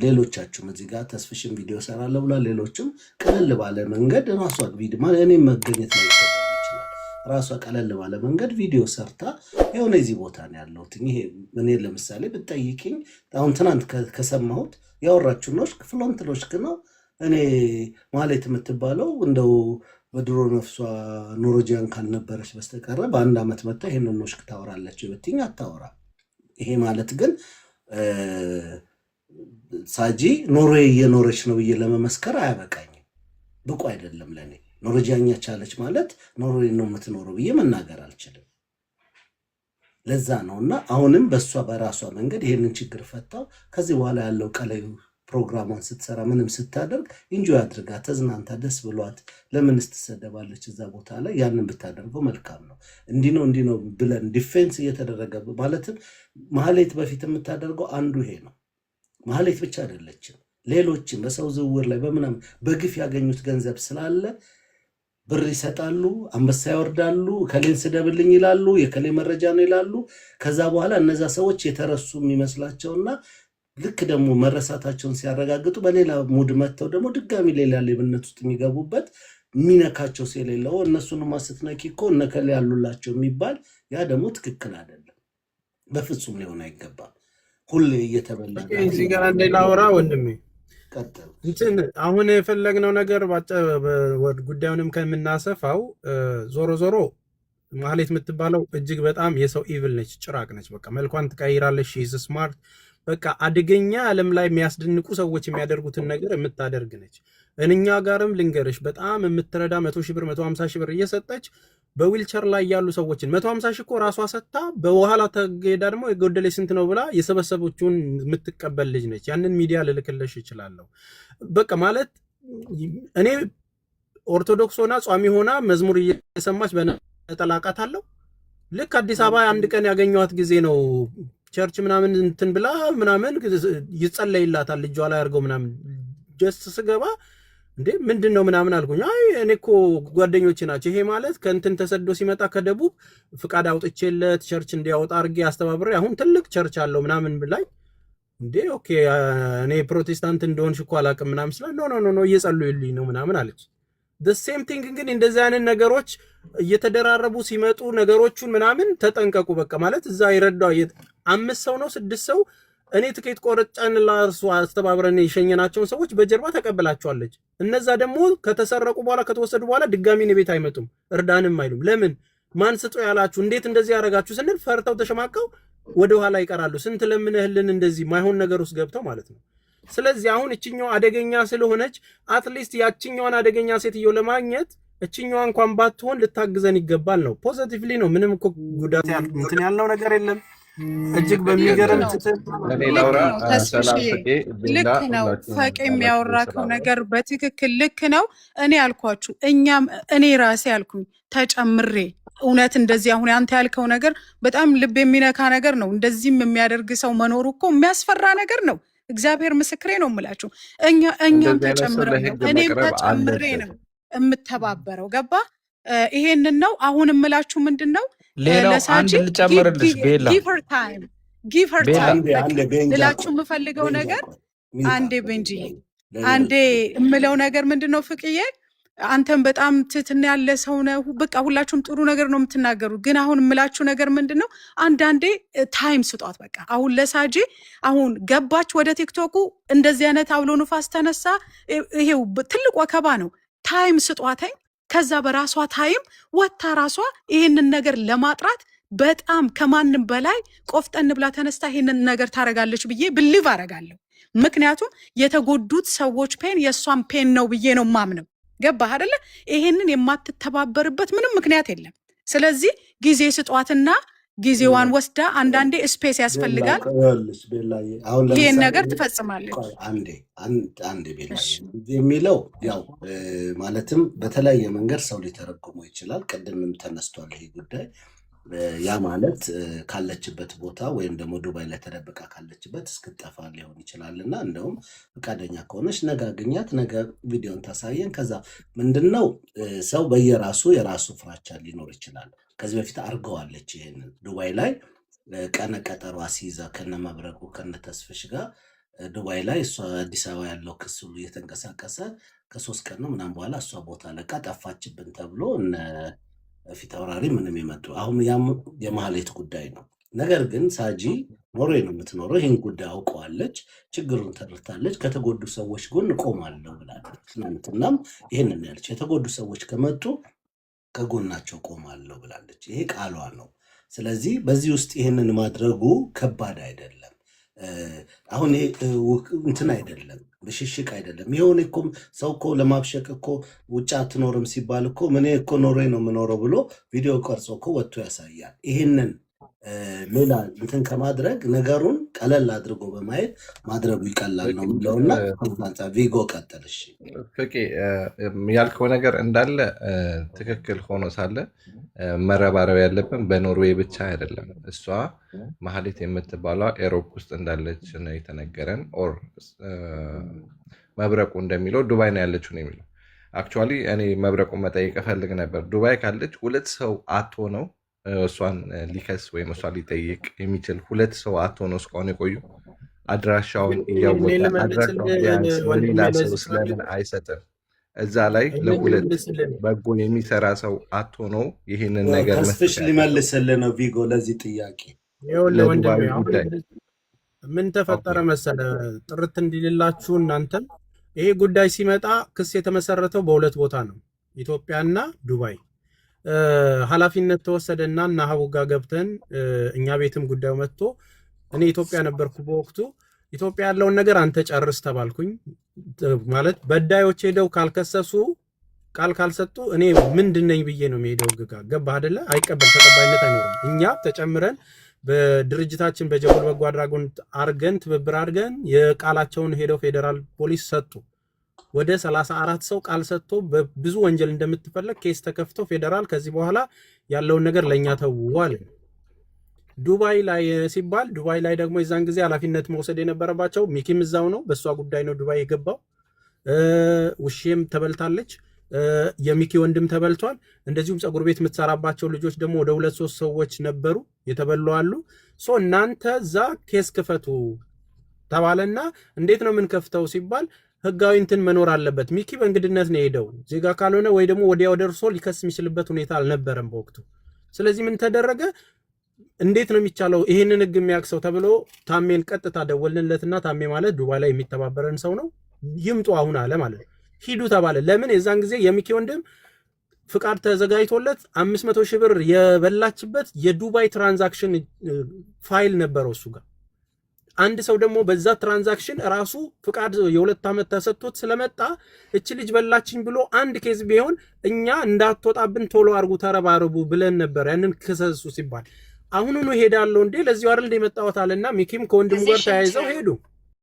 S4: ሌሎቻችሁም እዚህ ጋር ተስፍሽን ቪዲዮ ሰራለሁ ብላ ሌሎችም ቀለል ባለ መንገድ ራሷ ቪዲዮ እኔም መገኘት ላይ ይችላል ራሷ ቀለል ባለ መንገድ ቪዲዮ ሰርታ የሆነ እዚህ ቦታ ነው ያለሁት። ይሄ እኔ ለምሳሌ ብትጠይቂኝ አሁን ትናንት ከሰማሁት ያወራችሁ ነው ፍሎንትሎች ነው እኔ ማህሌት የምትባለው እንደው በድሮ ነፍሷ ኖርዌጂያን ካልነበረች በስተቀረ በአንድ ዓመት መጣ ይሄንን ኖሽክ ታወራለች ብትይኝ አታወራ። ይሄ ማለት ግን ሳጂ ኖርዌይ እየኖረች ነው ብዬ ለመመስከር አያበቃኝም። ብቁ አይደለም ለኔ። ኖርዌጂያኛ ቻለች ማለት ኖርዌይ ነው የምትኖረው ብዬ መናገር አልችልም። ለዛ ነውና አሁንም በሷ በራሷ መንገድ ይሄንን ችግር ፈታው። ከዚህ በኋላ ያለው ቀለዩ ፕሮግራሟን ስትሰራ ምንም ስታደርግ ኢንጆይ አድርጋ ተዝናንታ ደስ ብሏት ለምን ስትሰደባለች እዛ ቦታ ላይ? ያንን ብታደርገው መልካም ነው። እንዲህ ነው ብለን ዲፌንስ እየተደረገ ማለትም ማህሌት በፊት የምታደርገው አንዱ ይሄ ነው። ማህሌት ብቻ አይደለችም፣ ሌሎችም በሰው ዝውውር ላይ በምናምን በግፍ ያገኙት ገንዘብ ስላለ ብር ይሰጣሉ፣ አንበሳ ያወርዳሉ፣ ከሌን ስደብልኝ ይላሉ፣ የከሌ መረጃ ነው ይላሉ። ከዛ በኋላ እነዛ ሰዎች የተረሱ የሚመስላቸውና ልክ ደግሞ መረሳታቸውን ሲያረጋግጡ በሌላ ሙድ መጥተው ደግሞ ድጋሚ ሌላ ሌብነት ውስጥ የሚገቡበት የሚነካቸው የሌለው እነሱንማ ስትነኪ እኮ እነከሌ ያሉላቸው የሚባል ያ ደግሞ ትክክል አይደለም። በፍጹም ሊሆን አይገባም። ሁሌ እየተበላ
S3: እዚህ ጋር ላውራ ወንድሜ
S4: ቀጥል።
S3: እንትን አሁን የፈለግነው ነገር ጉዳዩንም ከምናሰፋው ዞሮ ማህሌት የምትባለው እጅግ በጣም የሰው ኢቭል ነች፣ ጭራቅ ነች። በቃ መልኳን ትቀይራለች። ሺዝ ስማርት በቃ አደገኛ ዓለም ላይ የሚያስደንቁ ሰዎች የሚያደርጉትን ነገር የምታደርግ ነች። እኛ ጋርም ልንገርሽ በጣም የምትረዳ 100 ሺህ ብር 150 ሺህ ብር እየሰጠች በዊልቸር ላይ ያሉ ሰዎችን 150 ሺህ እኮ ራሷ ሰጥታ በኋላ ተገዳ ደግሞ የጎደለች ስንት ነው ብላ የሰበሰቦቹን የምትቀበል ልጅ ነች። ያንን ሚዲያ ልልክልሽ ይችላለሁ። በቃ ማለት እኔ ኦርቶዶክስ ሆና ጿሚ ሆና መዝሙር እየሰማች በነጠላ አውቃታለሁ። ልክ አዲስ አበባ አንድ ቀን ያገኘኋት ጊዜ ነው ቸርች ምናምን እንትን ብላ ምናምን ይጸለይላታል ልጇ ላይ አድርገው ምናምን ጀስት ስገባ እንዴ ምንድነው ምናምን አልኩኝ። አይ እኔ እኮ ጓደኞቼ ናቸው። ይሄ ማለት ከእንትን ተሰዶ ሲመጣ ከደቡብ ፍቃድ አውጥቼለት ቸርች እንዲያወጣ አድርጌ አስተባብሬ አሁን ትልቅ ቸርች አለው ምናምን ብላኝ እንዴ ኦኬ እኔ ፕሮቴስታንት እንደሆንሽ እኮ አላውቅም ምናምን ስላ ኖ እየጸለዩልኝ ነው ምናምን አለች። the same thing ግን እንደዚህ አይነት ነገሮች እየተደራረቡ ሲመጡ ነገሮቹን ምናምን ተጠንቀቁ። በቃ ማለት እዛ ይረዳው 5 ሰው ነው 6 ሰው እኔ ትኬት ቆርጬን ለእርሱ አስተባብረን የሸኘናቸውን ሰዎች በጀርባ ተቀበላቸዋለች። እነዛ ደግሞ ከተሰረቁ በኋላ ከተወሰዱ በኋላ ድጋሚ ነው ቤት አይመጡም እርዳንም አይሉም። ለምን ማን ስጡ ያላችሁ እንዴት እንደዚህ ያረጋችሁ ስንል ፈርተው ተሸማቀው ወደ ኋላ ይቀራሉ። ስንት ለምንህልን እንደዚህ ማይሆን ነገር ውስጥ ገብተው ማለት ነው። ስለዚህ አሁን እቺኛው አደገኛ ስለሆነች አትሊስት ያቺኛዋን አደገኛ ሴትዮ ለማግኘት እቺኛዋ እንኳን ባትሆን ልታግዘን ይገባል ነው። ፖዚቲቭሊ ነው። ምንም እኮ ጉዳት እንትን ያልነው ነገር የለም። እጅግ በሚገርም
S1: ልክ ነው። ፈቅ የሚያወራከው ነገር በትክክል ልክ ነው። እኔ አልኳችሁ እኔ ራሴ አልኩኝ ተጨምሬ እውነት እንደዚህ አሁን አንተ ያልከው ነገር በጣም ልብ የሚነካ ነገር ነው። እንደዚህም የሚያደርግ ሰው መኖሩ እኮ የሚያስፈራ ነገር ነው። እግዚአብሔር ምስክሬ ነው የምላችሁ። እኛም ተጨምረን ነው እኔም ተጨምሬ ነው የምተባበረው። ገባ? ይሄንን ነው አሁን የምላችሁ። ምንድን ነው
S8: ሌላው አንድ ልጨምርልሽ ቤላ
S1: ጊቭ ሄር ታይም ልላችሁ የምፈልገው ነገር አንዴ ቤንጂዬ አንዴ የምለው ነገር ምንድን ነው ፍቅዬ አንተም በጣም ትትና ያለ ሰው ነው። በቃ ሁላችሁም ጥሩ ነገር ነው የምትናገሩት። ግን አሁን የምላችሁ ነገር ምንድን ነው አንዳንዴ ታይም ስጧት። በቃ አሁን ለሳጂ አሁን ገባች ወደ ቲክቶኩ እንደዚህ አይነት አውሎ ንፋስ ተነሳ። ይሄው ትልቅ ወከባ ነው። ታይም ስጧተኝ። ከዛ በራሷ ታይም ወታ ራሷ ይሄንን ነገር ለማጥራት በጣም ከማንም በላይ ቆፍጠን ብላ ተነስታ ይሄንን ነገር ታረጋለች ብዬ ብሊቭ አረጋለሁ። ምክንያቱም የተጎዱት ሰዎች ፔን የሷን ፔን ነው ብዬ ነው ማምነው። ገባህ አይደለ? ይሄንን የማትተባበርበት ምንም ምክንያት የለም። ስለዚህ ጊዜ ስጧትና ጊዜዋን ወስዳ አንዳንዴ ስፔስ ያስፈልጋል። ይሄን ነገር ትፈጽማለች።
S4: አንዴ ቤላ የሚለው ያው ማለትም በተለያየ መንገድ ሰው ሊተረጉመው ይችላል። ቅድምም ተነስቷል ይሄ ጉዳይ። ያ ማለት ካለችበት ቦታ ወይም ደግሞ ዱባይ ላይ ተደብቃ ካለችበት እስክጠፋ ሊሆን ይችላል። እና እንደውም ፈቃደኛ ከሆነች ነገ አግኛት፣ ነገ ቪዲዮን ታሳየን። ከዛ ምንድነው ሰው የራሱ ፍራቻ ሊኖር ይችላል። ከዚህ በፊት አርገዋለች ይሄንን ዱባይ ላይ ቀነ ቀጠሮ አስይዛ ከነ መብረቁ ከነ ተስፍሽ ጋር ዱባይ ላይ እሷ አዲስ አበባ ያለው ክስ ሁሉ እየተንቀሳቀሰ ከ3 ቀን ነው ምናምን በኋላ እሷ ቦታ ለቃ ጠፋችብን ተብሎ እነ ፊት አውራሪ ምንም የመጡ አሁን ያም የማህሌት ጉዳይ ነው። ነገር ግን ሳጂ ኖርዌይ ነው የምትኖረው። ይህን ጉዳይ አውቀዋለች፣ ችግሩን ተረድታለች። ከተጎዱ ሰዎች ጎን ቆማለሁ ብላለች። ትናንትናም ይህንን ያለች የተጎዱ ሰዎች ከመጡ ከጎናቸው ቆማለሁ ብላለች። ይሄ ቃሏ ነው። ስለዚህ በዚህ ውስጥ ይህንን ማድረጉ ከባድ አይደለም። አሁን እንትን አይደለም፣ ብሽሽቅ አይደለም። ይሁን እኮ ሰው እኮ ለማብሸቅ እኮ ውጭ አትኖርም ሲባል እኮ ምን እኮ ኖርዌይ ነው የምኖረው ብሎ ቪዲዮ ቀርጾ እኮ ወጥቶ ያሳያል። ይህንን ሌላ እንትን ከማድረግ ነገሩን ቀለል አድርጎ በማየት ማድረጉ ይቀላል ነው የሚለውና ቪጎ ቀጥል። እሺ
S8: ፍቄ ያልከው ነገር እንዳለ ትክክል ሆኖ ሳለ መረባረብ ያለብን በኖርዌይ ብቻ አይደለም። እሷ ማህሌት የምትባለው ኤሮፕ ውስጥ እንዳለች ነው የተነገረን። ኦር መብረቁ እንደሚለው ዱባይ ነው ያለችው ነው የሚለው። አክቹዋሊ እኔ መብረቁ መጠየቅ እፈልግ ነበር። ዱባይ ካለች 2 ሰው አቶ ነው እሷን ሊከስ ወይም እሷን ሊጠይቅ የሚችል 2 ሰው አቶ ነው እስካሁን የቆዩ። አድራሻውን እያወቀ ሌላ ሰው ስለምን አይሰጥም? እዛ ላይ ለ2 በጎ የሚሰራ ሰው አቶ ነው ይህንን ነገር
S4: ተስፍሽ ሊመልስልህ ነው ቪጎ ለዚህ ጥያቄ።
S3: ምን ተፈጠረ መሰለ ጥርት እንዲልላችሁ እናንተም ይሄ ጉዳይ ሲመጣ ክስ የተመሰረተው በ2 ቦታ ነው፣ ኢትዮጵያና ዱባይ። ኃላፊነት ተወሰደና እና ሀቡ ጋር ገብተን እኛ ቤትም ጉዳዩ መጥቶ እኔ ኢትዮጵያ ነበርኩ በወቅቱ። ኢትዮጵያ ያለውን ነገር አንተ ጨርስ ተባልኩኝ። ማለት በዳዮች ሄደው ካልከሰሱ ቃል ካልሰጡ እኔ ምንድነኝ ብዬ ነው የሚሄደው። ገባህ አይደለ? አይቀበል ተቀባይነት አይኖርም። እኛ ተጨምረን በድርጅታችን በጀጎል በጎ አድራጎት አርገን ትብብር አርገን የቃላቸውን ሄደው ፌዴራል ፖሊስ ሰጡ። ወደ 34 ሰው ቃል ሰጥቶ በብዙ ወንጀል እንደምትፈለግ ኬስ ተከፍቶ ፌደራል ከዚህ በኋላ ያለውን ነገር ለኛ ተውዋል። ዱባይ ላይ ሲባል ዱባይ ላይ ደግሞ የዛን ጊዜ ኃላፊነት መውሰድ የነበረባቸው ሚኪም እዛው ነው። በእሷ ጉዳይ ነው ዱባይ የገባው። ውሼም ተበልታለች። የሚኪ ወንድም ተበልቷል። እንደዚሁም ፀጉር ቤት የምትሰራባቸው ልጆች ደግሞ ወደ 2-3 ሰዎች ነበሩ የተበሉ አሉ። ሶ እናንተ እዛ ኬስ ክፈቱ ተባለና እንዴት ነው ምን ከፍተው ሲባል ህጋዊ እንትን መኖር አለበት። ሚኪ በእንግድነት ነው የሄደው። ዜጋ ካልሆነ ወይ ደግሞ ወዲያው ደርሶ ሊከስ የሚችልበት ሁኔታ አልነበረም በወቅቱ። ስለዚህ ምን ተደረገ? እንዴት ነው የሚቻለው ይሄንን ህግ የሚያክሰው ተብሎ ታሜን ቀጥታ ደወልንለትና ታሜ ማለት ዱባይ ላይ የሚተባበረን ሰው ነው፣ ይምጡ አሁን አለ ማለት ነው። ሂዱ ተባለ። ለምን የዛን ጊዜ የሚኪ ወንድም ፍቃድ ተዘጋጅቶለት 500 ሺህ ብር የበላችበት የዱባይ ትራንዛክሽን ፋይል ነበረው እሱ ጋር። አንድ ሰው ደግሞ በዛ ትራንዛክሽን ራሱ ፍቃድ የ2 ዓመት ተሰጥቶት ስለመጣ እቺ ልጅ በላችኝ ብሎ አንድ ኬዝ ቢሆን እኛ እንዳትወጣብን ቶሎ አርጉ ተረባረቡ ብለን ነበር ያንን ክሰሱ ሲባል አሁኑኑ ሄዳለሁ እንዴ ለዚሁ አይደል እንደመጣሁት አለና ሚኪም ከወንድሙ ጋር ተያይዘው ሄዱ።